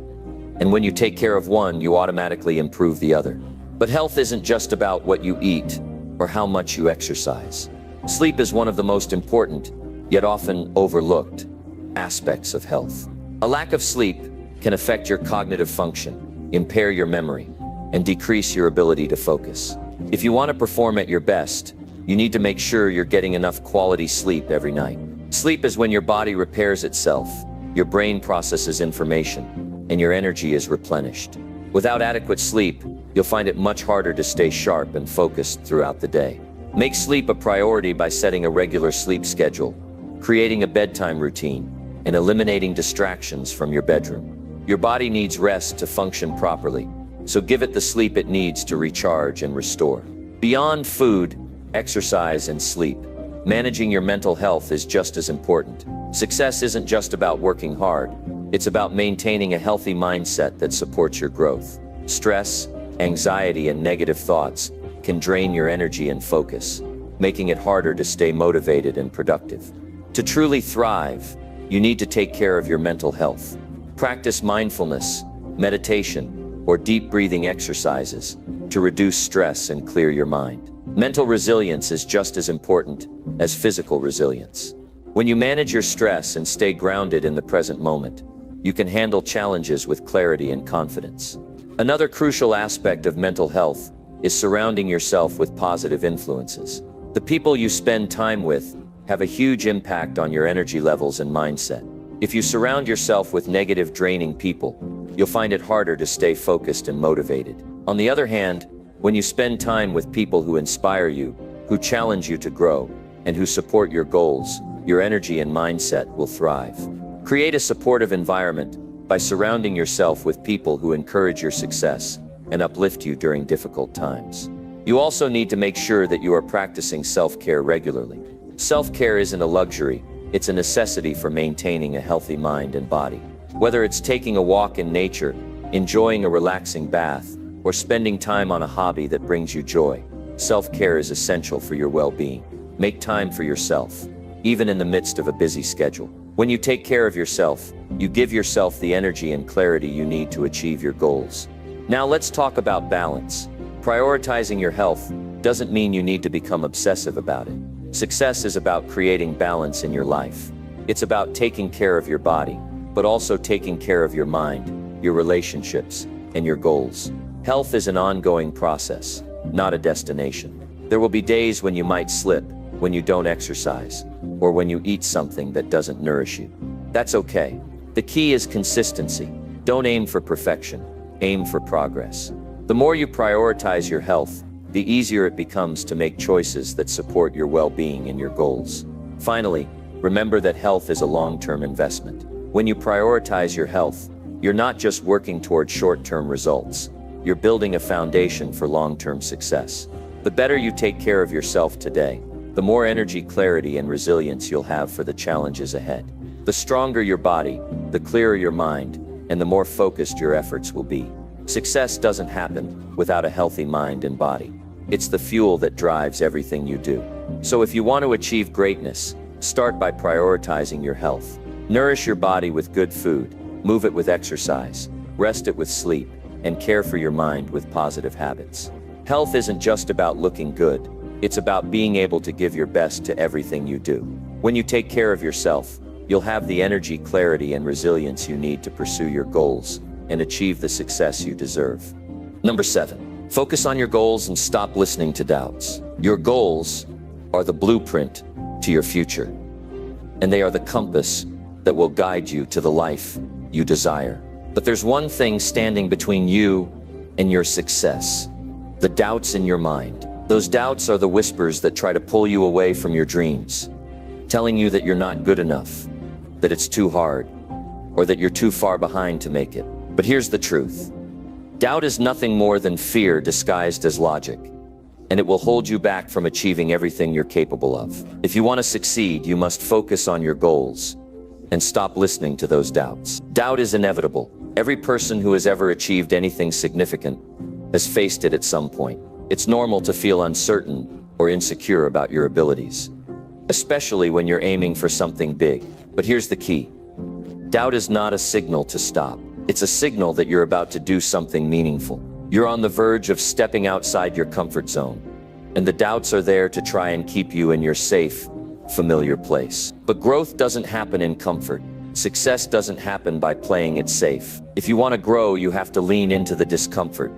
[SPEAKER 1] and when you take care of one, you automatically improve the other. But health isn't just about what you eat or how much you exercise. Sleep is one of the most important, yet often overlooked, aspects of health. A lack of sleep can affect your cognitive function, impair your memory, and decrease your ability to focus. If you want to perform at your best, you need to make sure you're getting enough quality sleep every night. Sleep is when your body repairs itself, your brain processes information, and your energy is replenished. Without adequate sleep, you'll find it much harder to stay sharp and focused throughout the day. Make sleep a priority by setting a regular sleep schedule, creating a bedtime routine, and eliminating distractions from your bedroom. Your body needs rest to function properly, so give it the sleep it needs to recharge and restore. Beyond food, exercise, and sleep, managing your mental health is just as important. Success isn't just about working hard, it's about maintaining a healthy mindset that supports your growth. Stress, anxiety, and negative thoughts can drain your energy and focus, making it harder to stay motivated and productive. To truly thrive, you need to take care of your mental health. Practice mindfulness, meditation, or deep breathing exercises to reduce stress and clear your mind. Mental resilience is just as important as physical resilience. When you manage your stress and stay grounded in the present moment, you can handle challenges with clarity and confidence. Another crucial aspect of mental health is surrounding yourself with positive influences. The people you spend time with have a huge impact on your energy levels and mindset. If you surround yourself with negative, draining people, you'll find it harder to stay focused and motivated. On the other hand, when you spend time with people who inspire you, who challenge you to grow, and who support your goals, your energy and mindset will thrive. Create a supportive environment by surrounding yourself with people who encourage your success and uplift you during difficult times. You also need to make sure that you are practicing self-care regularly. Self-care isn't a luxury, it's a necessity for maintaining a healthy mind and body. Whether it's taking a walk in nature, enjoying a relaxing bath, or spending time on a hobby that brings you joy, self-care is essential for your well-being. Make time for yourself, even in the midst of a busy schedule. When you take care of yourself, you give yourself the energy and clarity you need to achieve your goals. Now let's talk about balance. Prioritizing your health doesn't mean you need to become obsessive about it. Success is about creating balance in your life. It's about taking care of your body, but also taking care of your mind, your relationships, and your goals. Health is an ongoing process, not a destination. There will be days when you might slip, when you don't exercise, or when you eat something that doesn't nourish you. That's okay. The key is consistency. Don't aim for perfection, aim for progress. The more you prioritize your health, the easier it becomes to make choices that support your well-being and your goals. Finally, remember that health is a long-term investment. When you prioritize your health, you're not just working toward short-term results. You're building a foundation for long-term success. The better you take care of yourself today, the more energy, clarity, and resilience you'll have for the challenges ahead. The stronger your body, the clearer your mind, and the more focused your efforts will be. Success doesn't happen without a healthy mind and body. It's the fuel that drives everything you do. So if you want to achieve greatness, start by prioritizing your health. Nourish your body with good food, move it with exercise, rest it with sleep, and care for your mind with positive habits. Health isn't just about looking good, it's about being able to give your best to everything you do. When you take care of yourself, you'll have the energy, clarity, and resilience you need to pursue your goals and achieve the success you deserve. Number 7, focus on your goals and stop listening to doubts. Your goals are the blueprint to your future, and they are the compass that will guide you to the life you desire. But there's one thing standing between you and your success: the doubts in your mind. Those doubts are the whispers that try to pull you away from your dreams, telling you that you're not good enough, that it's too hard, or that you're too far behind to make it. But here's the truth. Doubt is nothing more than fear disguised as logic, and it will hold you back from achieving everything you're capable of. If you want to succeed, you must focus on your goals and stop listening to those doubts. Doubt is inevitable. Every person who has ever achieved anything significant has faced it at some point. It's normal to feel uncertain or insecure about your abilities, especially when you're aiming for something big. But here's the key. Doubt is not a signal to stop. It's a signal that you're about to do something meaningful. You're on the verge of stepping outside your comfort zone, and the doubts are there to try and keep you in your safe, familiar place. But growth doesn't happen in comfort. Success doesn't happen by playing it safe. If you want to grow, you have to lean into the discomfort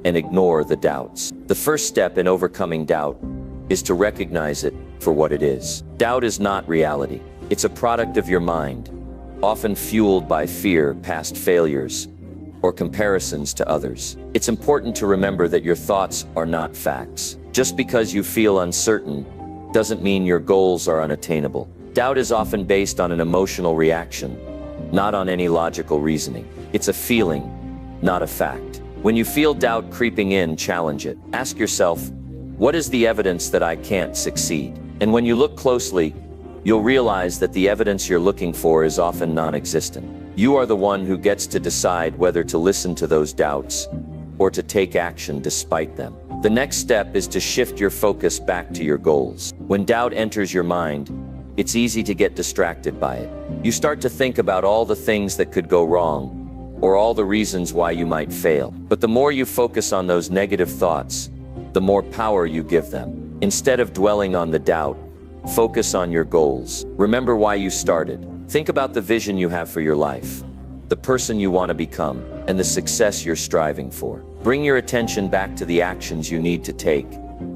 [SPEAKER 1] and ignore the doubts. The first step in overcoming doubt is to recognize it for what it is. Doubt is not reality. It's a product of your mind, often fueled by fear, past failures, or comparisons to others. It's important to remember that your thoughts are not facts. Just because you feel uncertain doesn't mean your goals are unattainable. Doubt is often based on an emotional reaction, not on any logical reasoning. It's a feeling, not a fact. When you feel doubt creeping in, challenge it. Ask yourself, what is the evidence that I can't succeed? And when you look closely, you'll realize that the evidence you're looking for is often non-existent. You are the one who gets to decide whether to listen to those doubts or to take action despite them. The next step is to shift your focus back to your goals. When doubt enters your mind, it's easy to get distracted by it. You start to think about all the things that could go wrong or all the reasons why you might fail. But the more you focus on those negative thoughts, the more power you give them. Instead of dwelling on the doubt, focus on your goals. Remember why you started. Think about the vision you have for your life, the person you want to become, and the success you're striving for. Bring your attention back to the actions you need to take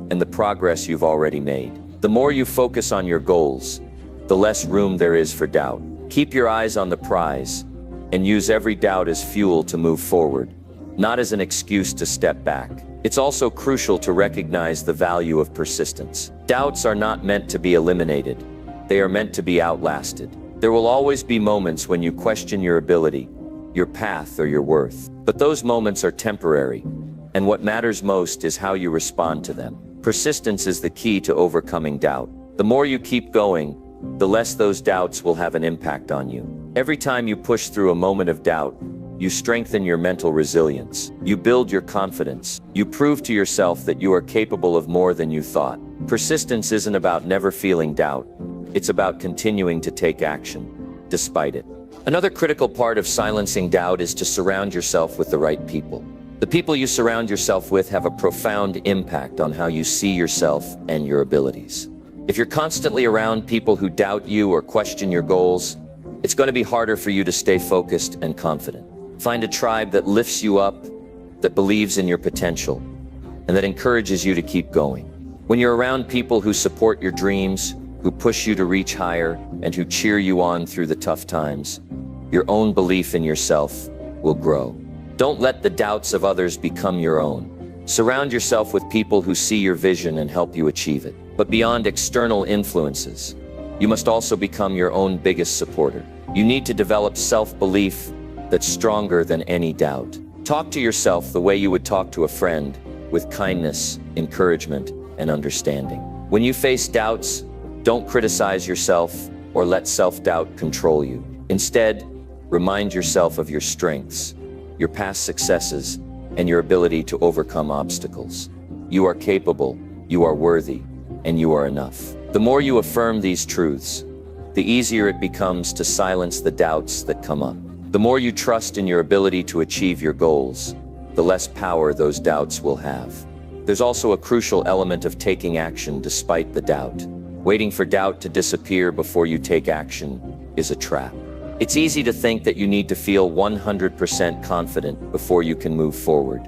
[SPEAKER 1] and the progress you've already made. The more you focus on your goals, the less room there is for doubt. Keep your eyes on the prize and use every doubt as fuel to move forward, not as an excuse to step back. It's also crucial to recognize the value of persistence. Doubts are not meant to be eliminated. They are meant to be outlasted. There will always be moments when you question your ability, your path, or your worth. But those moments are temporary, and what matters most is how you respond to them. Persistence is the key to overcoming doubt. The more you keep going, the less those doubts will have an impact on you. Every time you push through a moment of doubt, you strengthen your mental resilience. You build your confidence. You prove to yourself that you are capable of more than you thought. Persistence isn't about never feeling doubt. It's about continuing to take action, despite it. Another critical part of silencing doubt is to surround yourself with the right people. The people you surround yourself with have a profound impact on how you see yourself and your abilities. If you're constantly around people who doubt you or question your goals, it's going to be harder for you to stay focused and confident. Find a tribe that lifts you up, that believes in your potential, and that encourages you to keep going. When you're around people who support your dreams, who push you to reach higher, and who cheer you on through the tough times, your own belief in yourself will grow. Don't let the doubts of others become your own. Surround yourself with people who see your vision and help you achieve it. But beyond external influences, you must also become your own biggest supporter. You need to develop self-belief that's stronger than any doubt. Talk to yourself the way you would talk to a friend, with kindness, encouragement, and understanding. When you face doubts, don't criticize yourself or let self-doubt control you. Instead, remind yourself of your strengths, your past successes, and your ability to overcome obstacles. You are capable, you are worthy, and you are enough. The more you affirm these truths, the easier it becomes to silence the doubts that come up. The more you trust in your ability to achieve your goals, the less power those doubts will have. There's also a crucial element of taking action despite the doubt. Waiting for doubt to disappear before you take action is a trap. It's easy to think that you need to feel 100% confident before you can move forward.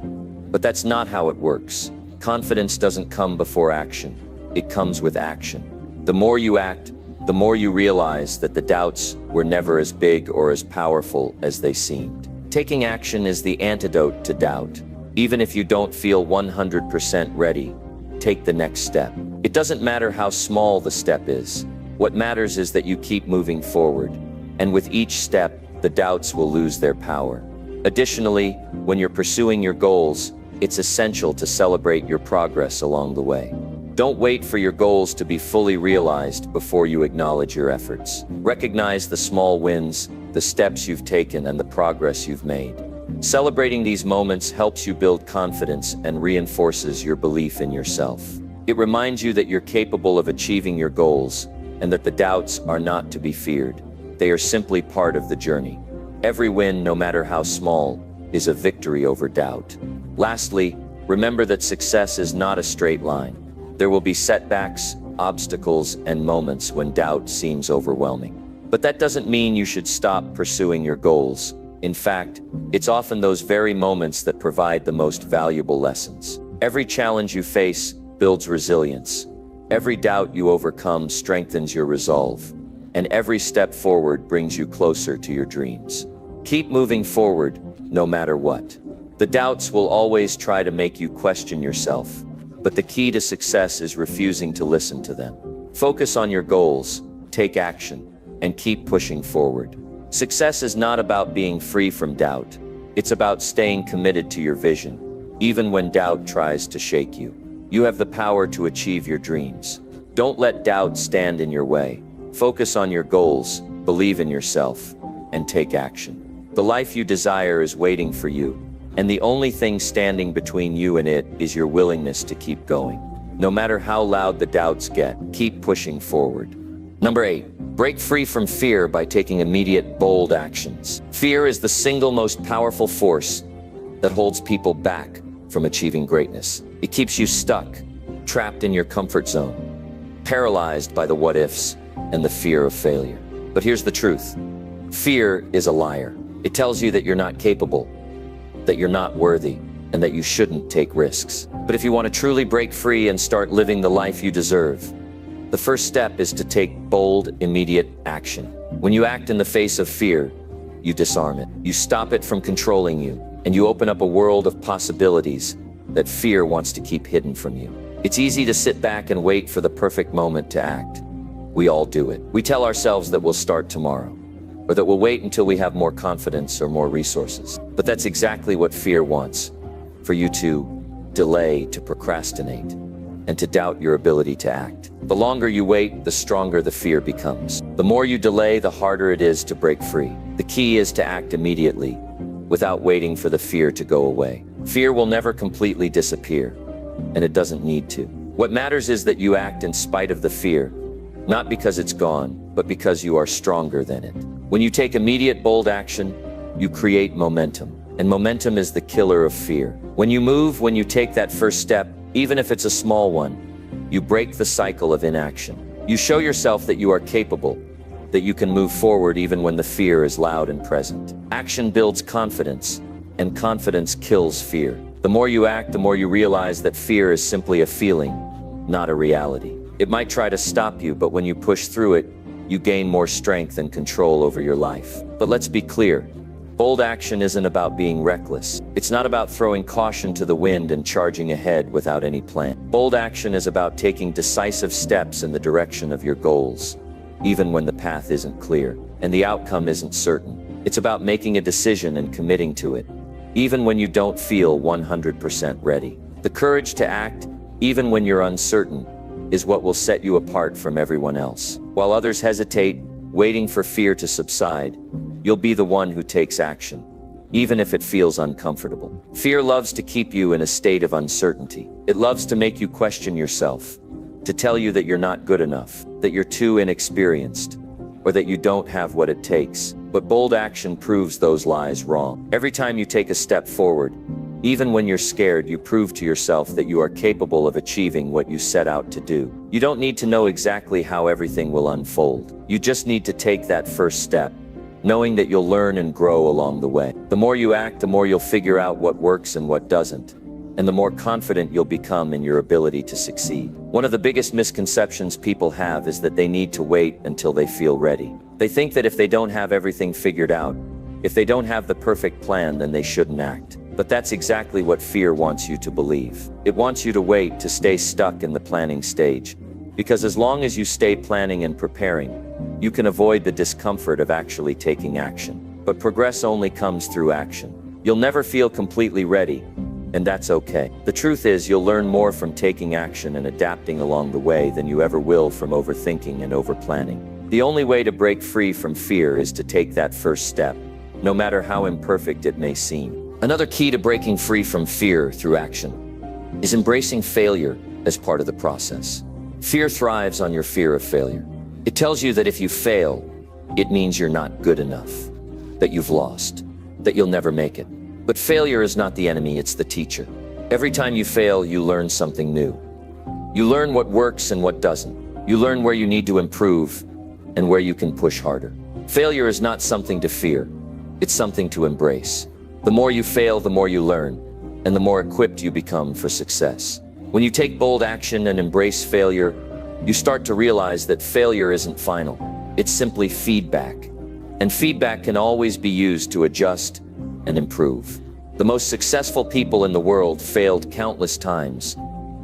[SPEAKER 1] But that's not how it works. Confidence doesn't come before action. It comes with action. The more you act, the more you realize that the doubts were never as big or as powerful as they seemed. Taking action is the antidote to doubt. Even if you don't feel 100% ready, take the next step. It doesn't matter how small the step is. What matters is that you keep moving forward. And with each step, the doubts will lose their power. Additionally, when you're pursuing your goals, it's essential to celebrate your progress along the way. Don't wait for your goals to be fully realized before you acknowledge your efforts. Recognize the small wins, the steps you've taken, and the progress you've made. Celebrating these moments helps you build confidence and reinforces your belief in yourself. It reminds you that you're capable of achieving your goals and that the doubts are not to be feared. They are simply part of the journey. Every win, no matter how small, is a victory over doubt. Lastly, remember that success is not a straight line. There will be setbacks, obstacles, and moments when doubt seems overwhelming. But that doesn't mean you should stop pursuing your goals. In fact, it's often those very moments that provide the most valuable lessons. Every challenge you face builds resilience. Every doubt you overcome strengthens your resolve. And every step forward brings you closer to your dreams. Keep moving forward, no matter what. The doubts will always try to make you question yourself, but the key to success is refusing to listen to them. Focus on your goals, take action, and keep pushing forward. Success is not about being free from doubt. It's about staying committed to your vision, even when doubt tries to shake you. You have the power to achieve your dreams. Don't let doubt stand in your way. Focus on your goals, believe in yourself, and take action. The life you desire is waiting for you, and the only thing standing between you and it is your willingness to keep going. No matter how loud the doubts get, keep pushing forward. Number 8, break free from fear by taking immediate, bold actions. Fear is the single most powerful force that holds people back from achieving greatness. It keeps you stuck, trapped in your comfort zone, paralyzed by the what-ifs and the fear of failure. But here's the truth. Fear is a liar. It tells you that you're not capable, that you're not worthy, and that you shouldn't take risks. But if you want to truly break free and start living the life you deserve, the first step is to take bold, immediate action. When you act in the face of fear, you disarm it. You stop it from controlling you, and you open up a world of possibilities that fear wants to keep hidden from you. It's easy to sit back and wait for the perfect moment to act. We all do it. We tell ourselves that we'll start tomorrow, or that we'll wait until we have more confidence or more resources. But that's exactly what fear wants, for you to delay, to procrastinate, and to doubt your ability to act. The longer you wait, the stronger the fear becomes. The more you delay, the harder it is to break free. The key is to act immediately, without waiting for the fear to go away. Fear will never completely disappear, and it doesn't need to. What matters is that you act in spite of the fear, not because it's gone, but because you are stronger than it. When you take immediate, bold action, you create momentum, and momentum is the killer of fear. When you move, when you take that first step, even if it's a small one, you break the cycle of inaction. You show yourself that you are capable, that you can move forward even when the fear is loud and present. Action builds confidence, and confidence kills fear. The more you act, the more you realize that fear is simply a feeling, not a reality. It might try to stop you, but when you push through it, you gain more strength and control over your life. But let's be clear. Bold action isn't about being reckless. It's not about throwing caution to the wind and charging ahead without any plan. Bold action is about taking decisive steps in the direction of your goals, even when the path isn't clear and the outcome isn't certain. It's about making a decision and committing to it, even when you don't feel 100% ready. The courage to act, even when you're uncertain, is what will set you apart from everyone else. While others hesitate, waiting for fear to subside, you'll be the one who takes action, even if it feels uncomfortable. Fear loves to keep you in a state of uncertainty. It loves to make you question yourself, to tell you that you're not good enough, that you're too inexperienced, or that you don't have what it takes. But bold action proves those lies wrong. Every time you take a step forward, even when you're scared, you prove to yourself that you are capable of achieving what you set out to do. You don't need to know exactly how everything will unfold. You just need to take that first step, knowing that you'll learn and grow along the way. The more you act, the more you'll figure out what works and what doesn't, and the more confident you'll become in your ability to succeed. One of the biggest misconceptions people have is that they need to wait until they feel ready. They think that if they don't have everything figured out, if they don't have the perfect plan, then they shouldn't act. But that's exactly what fear wants you to believe. It wants you to wait, to stay stuck in the planning stage. Because as long as you stay planning and preparing, you can avoid the discomfort of actually taking action. But progress only comes through action. You'll never feel completely ready, and that's okay. The truth is, you'll learn more from taking action and adapting along the way than you ever will from overthinking and overplanning. The only way to break free from fear is to take that first step, no matter how imperfect it may seem. Another key to breaking free from fear through action is embracing failure as part of the process. Fear thrives on your fear of failure. It tells you that if you fail, it means you're not good enough, that you've lost, that you'll never make it. But failure is not the enemy, it's the teacher. Every time you fail, you learn something new. You learn what works and what doesn't. You learn where you need to improve and where you can push harder. Failure is not something to fear, it's something to embrace. The more you fail, the more you learn, and the more equipped you become for success. When you take bold action and embrace failure, you start to realize that failure isn't final. It's simply feedback. And feedback can always be used to adjust and improve. The most successful people in the world failed countless times,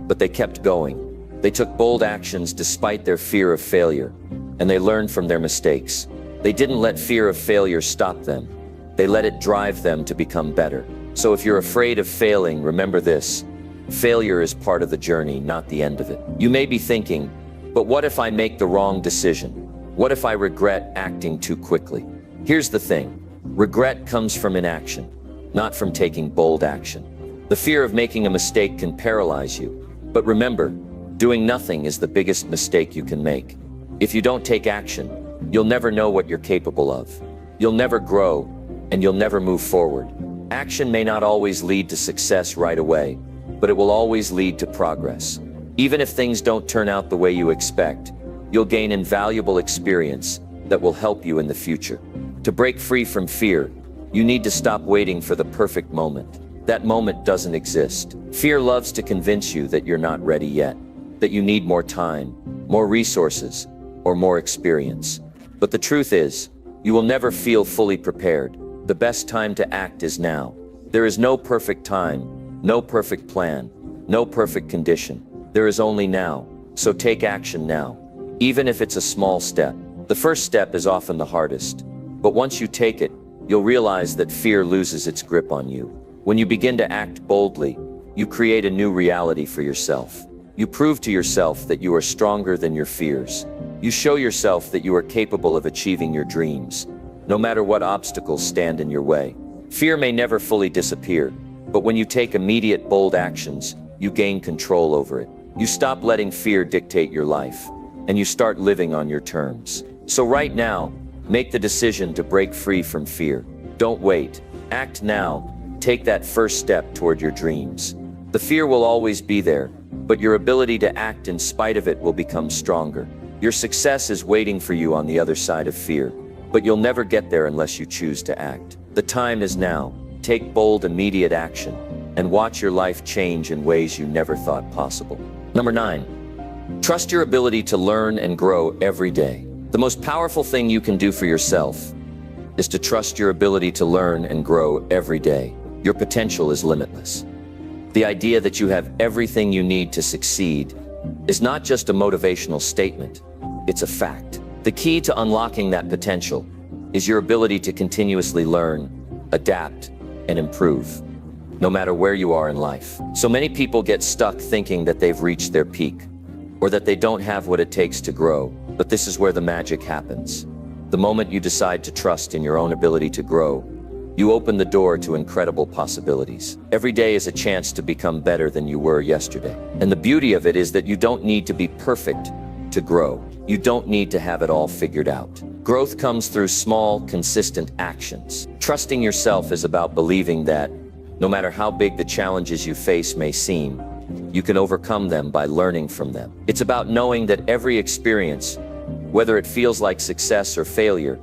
[SPEAKER 1] but they kept going. They took bold actions despite their fear of failure, and they learned from their mistakes. They didn't let fear of failure stop them. They let it drive them to become better. So if you're afraid of failing, remember this: failure is part of the journey, not the end of it. You may be thinking, but what if I make the wrong decision? What if I regret acting too quickly? Here's the thing: regret comes from inaction, not from taking bold action. The fear of making a mistake can paralyze you. But remember, doing nothing is the biggest mistake you can make. If you don't take action, you'll never know what you're capable of. You'll never grow, and you'll never move forward. Action may not always lead to success right away, but it will always lead to progress. Even if things don't turn out the way you expect, you'll gain invaluable experience that will help you in the future. To break free from fear, you need to stop waiting for the perfect moment. That moment doesn't exist. Fear loves to convince you that you're not ready yet, that you need more time, more resources, or more experience. But the truth is, you will never feel fully prepared. The best time to act is now. There is no perfect time, no perfect plan, no perfect condition. There is only now. So take action now, even if it's a small step. The first step is often the hardest, but once you take it, you'll realize that fear loses its grip on you. When you begin to act boldly, you create a new reality for yourself. You prove to yourself that you are stronger than your fears. You show yourself that you are capable of achieving your dreams, no matter what obstacles stand in your way. Fear may never fully disappear, but when you take immediate, bold actions, you gain control over it. You stop letting fear dictate your life, and you start living on your terms. So right now, make the decision to break free from fear. Don't wait. Act now. Take that first step toward your dreams. The fear will always be there, but your ability to act in spite of it will become stronger. Your success is waiting for you on the other side of fear, but you'll never get there unless you choose to act. The time is now. Take bold, immediate action, and watch your life change in ways you never thought possible. Number 9, trust your ability to learn and grow every day. The most powerful thing you can do for yourself is to trust your ability to learn and grow every day. Your potential is limitless. The idea that you have everything you need to succeed is not just a motivational statement, it's a fact. The key to unlocking that potential is your ability to continuously learn, adapt, and improve, no matter where you are in life. So many people get stuck thinking that they've reached their peak, or that they don't have what it takes to grow. But this is where the magic happens. The moment you decide to trust in your own ability to grow, you open the door to incredible possibilities. Every day is a chance to become better than you were yesterday. And the beauty of it is that you don't need to be perfect to grow. You don't need to have it all figured out. Growth comes through small, consistent actions. Trusting yourself is about believing that, no matter how big the challenges you face may seem, you can overcome them by learning from them. It's about knowing that every experience, whether it feels like success or failure,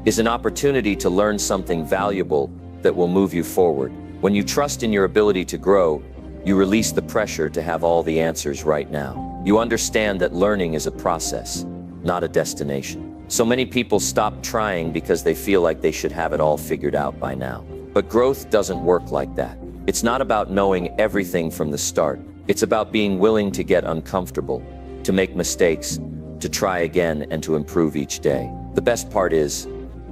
[SPEAKER 1] is an opportunity to learn something valuable that will move you forward. When you trust in your ability to grow, you release the pressure to have all the answers right now. You understand that learning is a process, not a destination. So many people stop trying because they feel like they should have it all figured out by now. But growth doesn't work like that. It's not about knowing everything from the start. It's about being willing to get uncomfortable, to make mistakes, to try again, and to improve each day. The best part is,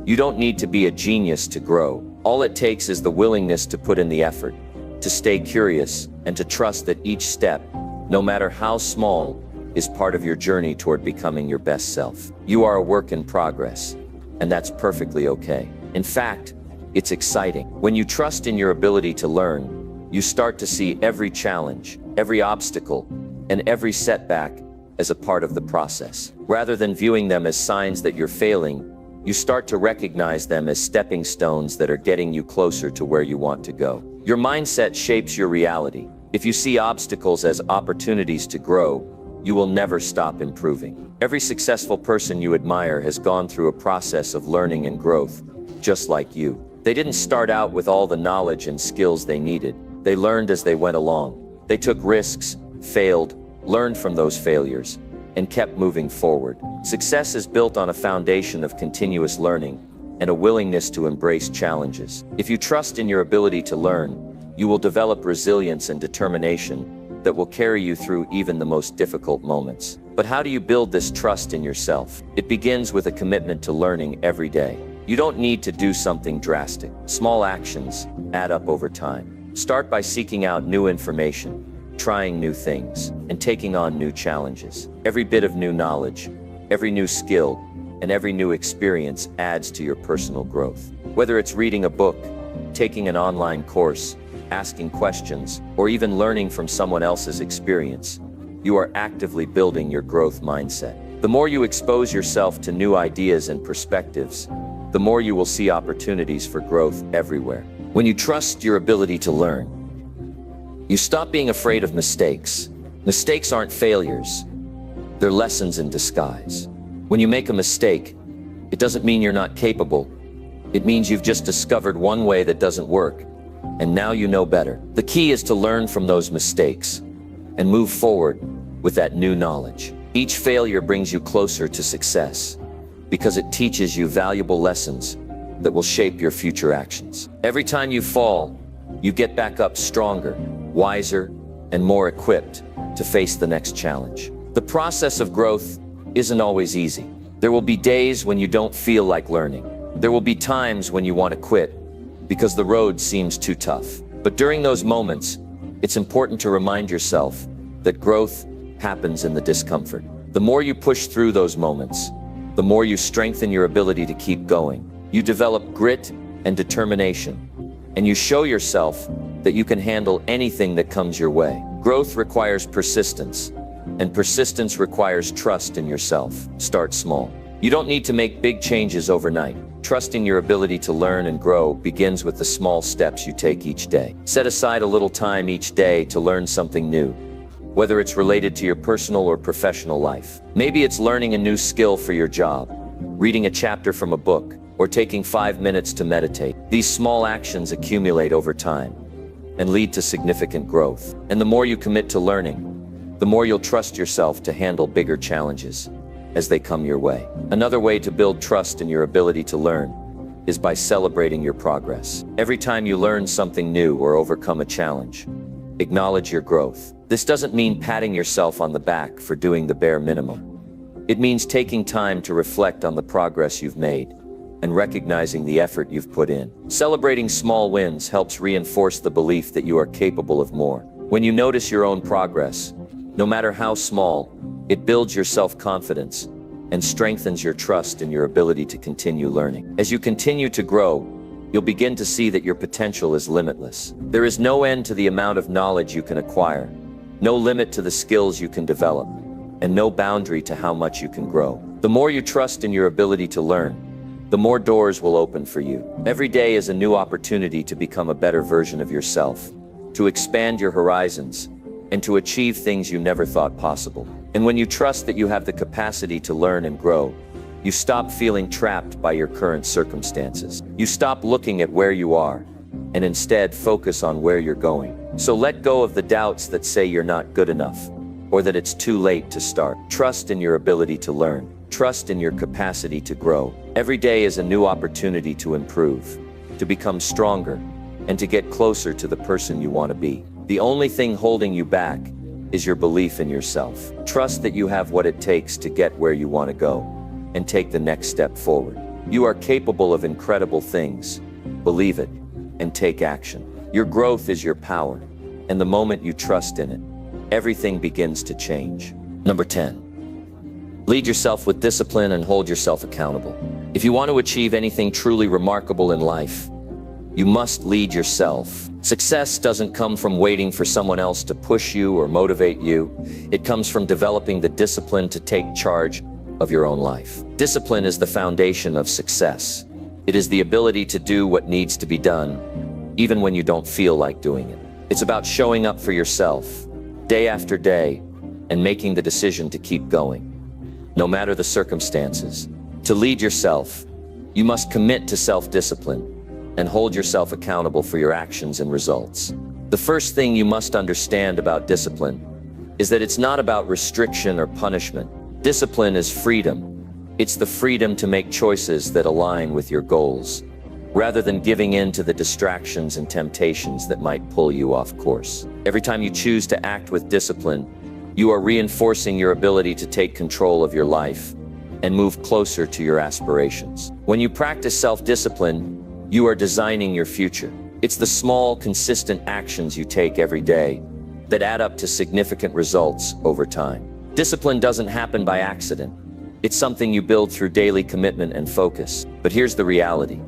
[SPEAKER 1] you don't need to be a genius to grow. All it takes is the willingness to put in the effort, to stay curious, and to trust that each step, no matter how small, is part of your journey toward becoming your best self. You are a work in progress, and that's perfectly okay. In fact, it's exciting. When you trust in your ability to learn, you start to see every challenge, every obstacle, and every setback as a part of the process. Rather than viewing them as signs that you're failing, you start to recognize them as stepping stones that are getting you closer to where you want to go. Your mindset shapes your reality. If you see obstacles as opportunities to grow, you will never stop improving. Every successful person you admire has gone through a process of learning and growth, just like you. They didn't start out with all the knowledge and skills they needed. They learned as they went along. They took risks, failed, learned from those failures, and kept moving forward. Success is built on a foundation of continuous learning and a willingness to embrace challenges. If you trust in your ability to learn, you will develop resilience and determination that will carry you through even the most difficult moments. But how do you build this trust in yourself? It begins with a commitment to learning every day. You don't need to do something drastic. Small actions add up over time. Start by seeking out new information, trying new things, and taking on new challenges. Every bit of new knowledge, every new skill, and every new experience adds to your personal growth. Whether it's reading a book, taking an online course, asking questions, or even learning from someone else's experience, you are actively building your growth mindset. The more you expose yourself to new ideas and perspectives, the more you will see opportunities for growth everywhere. When you trust your ability to learn, you stop being afraid of mistakes. Mistakes aren't failures. They're lessons in disguise. When you make a mistake, it doesn't mean you're not capable. It means you've just discovered one way that doesn't work, and now you know better. The key is to learn from those mistakes and move forward with that new knowledge. Each failure brings you closer to success because it teaches you valuable lessons that will shape your future actions. Every time you fall, you get back up stronger, wiser, and more equipped to face the next challenge. The process of growth isn't always easy. There will be days when you don't feel like learning. There will be times when you want to quit because the road seems too tough. But during those moments, it's important to remind yourself that growth happens in the discomfort. The more you push through those moments, the more you strengthen your ability to keep going. You develop grit and determination, and you show yourself that you can handle anything that comes your way. Growth requires persistence, and persistence requires trust in yourself. Start small. You don't need to make big changes overnight. Trusting your ability to learn and grow begins with the small steps you take each day. Set aside a little time each day to learn something new, whether it's related to your personal or professional life. Maybe it's learning a new skill for your job, reading a chapter from a book, or taking 5 minutes to meditate. These small actions accumulate over time and lead to significant growth. And the more you commit to learning, the more you'll trust yourself to handle bigger challenges as they come your way. Another way to build trust in your ability to learn is by celebrating your progress. Every time you learn something new or overcome a challenge, acknowledge your growth. This doesn't mean patting yourself on the back for doing the bare minimum. It means taking time to reflect on the progress you've made and recognizing the effort you've put in. Celebrating small wins helps reinforce the belief that you are capable of more. When you notice your own progress, no matter how small, it builds your self-confidence and strengthens your trust in your ability to continue learning. As you continue to grow, you'll begin to see that your potential is limitless. There is no end to the amount of knowledge you can acquire, no limit to the skills you can develop, and no boundary to how much you can grow. The more you trust in your ability to learn, the more doors will open for you. Every day is a new opportunity to become a better version of yourself, to expand your horizons, and to achieve things you never thought possible. And when you trust that you have the capacity to learn and grow, you stop feeling trapped by your current circumstances. You stop looking at where you are, and instead focus on where you're going. So let go of the doubts that say you're not good enough, or that it's too late to start. Trust in your ability to learn. Trust in your capacity to grow. Every day is a new opportunity to improve, to become stronger, and to get closer to the person you want to be. The only thing holding you back is your belief in yourself. Trust that you have what it takes to get where you want to go and take the next step forward. You are capable of incredible things. Believe it and take action. Your growth is your power, and the moment you trust in it, everything begins to change. Number 10. Lead yourself with discipline and hold yourself accountable. If you want to achieve anything truly remarkable in life, you must lead yourself. Success doesn't come from waiting for someone else to push you or motivate you. It comes from developing the discipline to take charge of your own life. Discipline is the foundation of success. It is the ability to do what needs to be done, even when you don't feel like doing it. It's about showing up for yourself, day after day, and making the decision to keep going, no matter the circumstances. To lead yourself, you must commit to self-discipline and hold yourself accountable for your actions and results. The first thing you must understand about discipline is that it's not about restriction or punishment. Discipline is freedom. It's the freedom to make choices that align with your goals, rather than giving in to the distractions and temptations that might pull you off course. Every time you choose to act with discipline, you are reinforcing your ability to take control of your life and move closer to your aspirations. When you practice self-discipline, you are designing your future. It's the small, consistent actions you take every day that add up to significant results over time. Discipline doesn't happen by accident. It's something you build through daily commitment and focus. But here's the reality.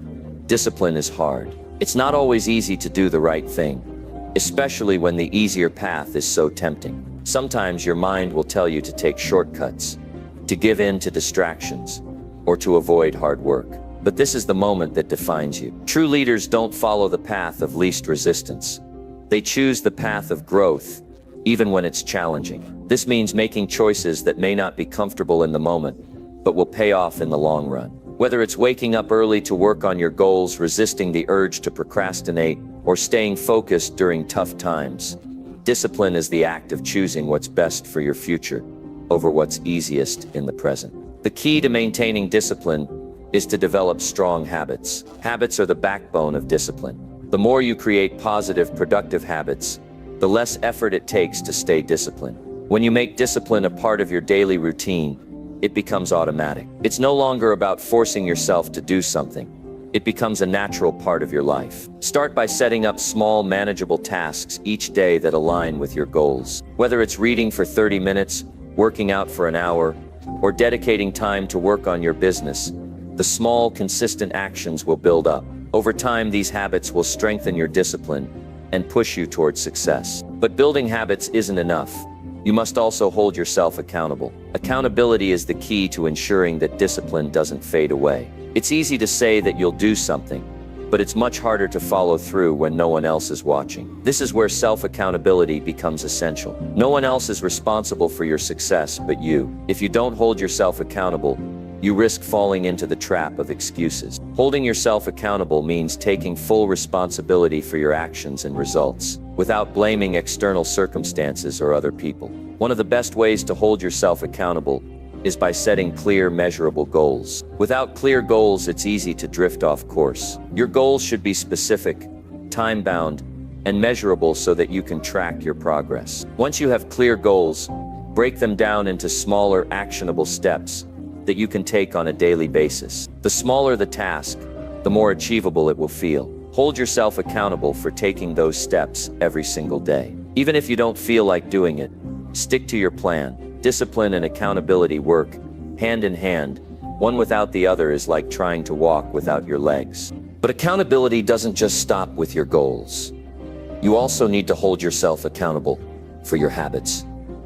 [SPEAKER 1] Discipline is hard. It's not always easy to do the right thing, especially when the easier path is so tempting. Sometimes your mind will tell you to take shortcuts, to give in to distractions, or to avoid hard work. But this is the moment that defines you. True leaders don't follow the path of least resistance. They choose the path of growth, even when it's challenging. This means making choices that may not be comfortable in the moment, but will pay off in the long run. Whether it's waking up early to work on your goals, resisting the urge to procrastinate, or staying focused during tough times, discipline is the act of choosing what's best for your future over what's easiest in the present. The key to maintaining discipline is to develop strong habits. Habits are the backbone of discipline. The more you create positive, productive habits, the less effort it takes to stay disciplined. When you make discipline a part of your daily routine, it becomes automatic. It's no longer about forcing yourself to do something. It becomes a natural part of your life. Start by setting up small, manageable tasks each day that align with your goals. Whether it's reading for 30 minutes, working out for an hour, or dedicating time to work on your business, the small, consistent actions will build up. Over time, these habits will strengthen your discipline and push you towards success. But building habits isn't enough. You must also hold yourself accountable. Accountability is the key to ensuring that discipline doesn't fade away. It's easy to say that you'll do something, but it's much harder to follow through when no one else is watching. This is where self-accountability becomes essential. No one else is responsible for your success but you. If you don't hold yourself accountable, you risk falling into the trap of excuses. Holding yourself accountable means taking full responsibility for your actions and results, without blaming external circumstances or other people. One of the best ways to hold yourself accountable is by setting clear, measurable goals. Without clear goals, it's easy to drift off course. Your goals should be specific, time-bound, and measurable so that you can track your progress. Once you have clear goals, break them down into smaller, actionable steps that you can take on a daily basis. The smaller the task, the more achievable it will feel. Hold yourself accountable for taking those steps every single day. Even if you don't feel like doing it, stick to your plan. Discipline and accountability work hand in hand. One without the other is like trying to walk without your legs. But accountability doesn't just stop with your goals. You also need to hold yourself accountable for your habits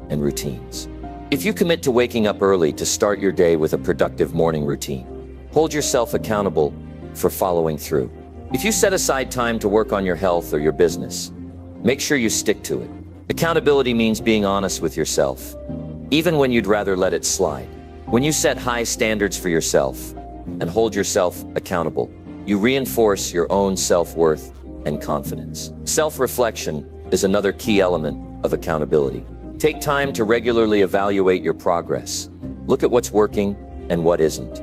[SPEAKER 1] and routines. If you commit to waking up early to start your day with a productive morning routine, hold yourself accountable for following through. If you set aside time to work on your health or your business, make sure you stick to it. Accountability means being honest with yourself, even when you'd rather let it slide. When you set high standards for yourself and hold yourself accountable, you reinforce your own self-worth and confidence. Self-reflection is another key element of accountability. Take time to regularly evaluate your progress. Look at what's working and what isn't,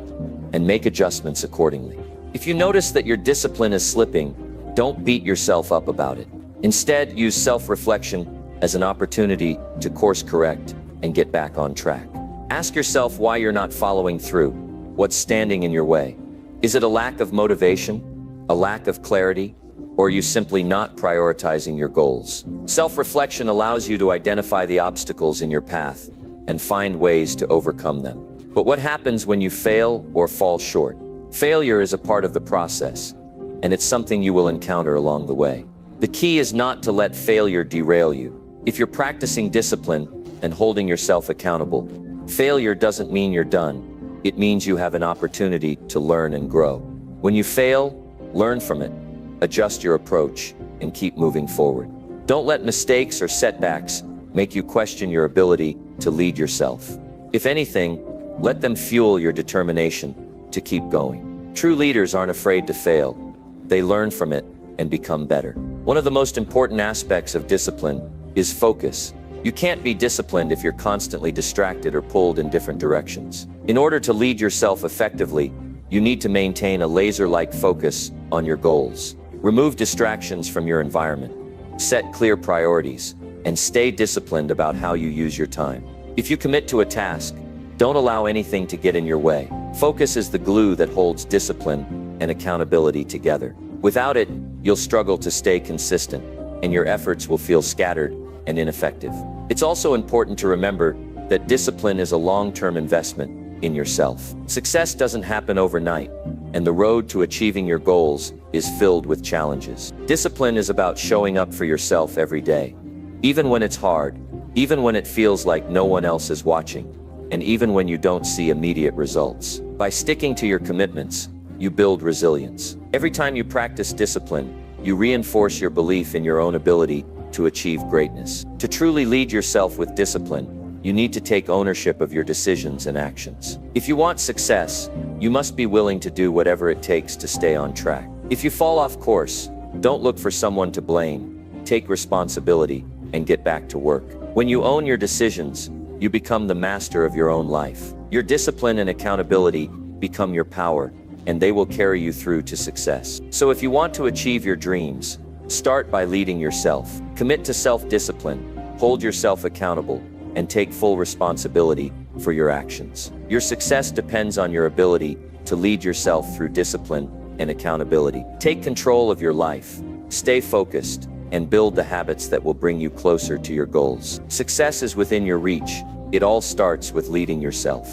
[SPEAKER 1] and make adjustments accordingly. If you notice that your discipline is slipping, Don't beat yourself up about it. Instead, use self-reflection as an opportunity to course correct and get back on track. Ask yourself why you're not following through. What's standing in your way? Is it a lack of motivation, a lack of clarity, or are you simply not prioritizing your goals? Self-reflection allows you to identify the obstacles in your path and find ways to overcome them. But what happens when you fail or fall short? Failure is a part of the process, and it's something you will encounter along the way. The key is not to let failure derail you. If you're practicing discipline and holding yourself accountable, failure doesn't mean you're done. It means you have an opportunity to learn and grow. When you fail, learn from it, adjust your approach, and keep moving forward. Don't let mistakes or setbacks make you question your ability to lead yourself. If anything, let them fuel your determination to keep going. True leaders aren't afraid to fail. They learn from it and become better. One of the most important aspects of discipline is focus. You can't be disciplined if you're constantly distracted or pulled in different directions. In order to lead yourself effectively, you need to maintain a laser-like focus on your goals. Remove distractions from your environment. Set clear priorities, and stay disciplined about how you use your time. If you commit to a task, don't allow anything to get in your way. Focus is the glue that holds discipline and accountability together. Without it, you'll struggle to stay consistent, and your efforts will feel scattered and ineffective. It's also important to remember that discipline is a long-term investment in yourself. Success doesn't happen overnight, and the road to achieving your goals is filled with challenges. Discipline is about showing up for yourself every day, even when it's hard, even when it feels like no one else is watching, and even when you don't see immediate results. By sticking to your commitments, you build resilience. Every time you practice discipline, you reinforce your belief in your own ability to achieve greatness. To truly lead yourself with discipline, you need to take ownership of your decisions and actions. If you want success, you must be willing to do whatever it takes to stay on track. If you fall off course, don't look for someone to blame. Take responsibility and get back to work. When you own your decisions, you become the master of your own life. Your discipline and accountability become your power, and they will carry you through to success. So if you want to achieve your dreams, start by leading yourself. Commit to self-discipline, hold yourself accountable, and take full responsibility for your actions. Your success depends on your ability to lead yourself through discipline and accountability. Take control of your life, stay focused, and build the habits that will bring you closer to your goals. Success is within your reach. It all starts with leading yourself.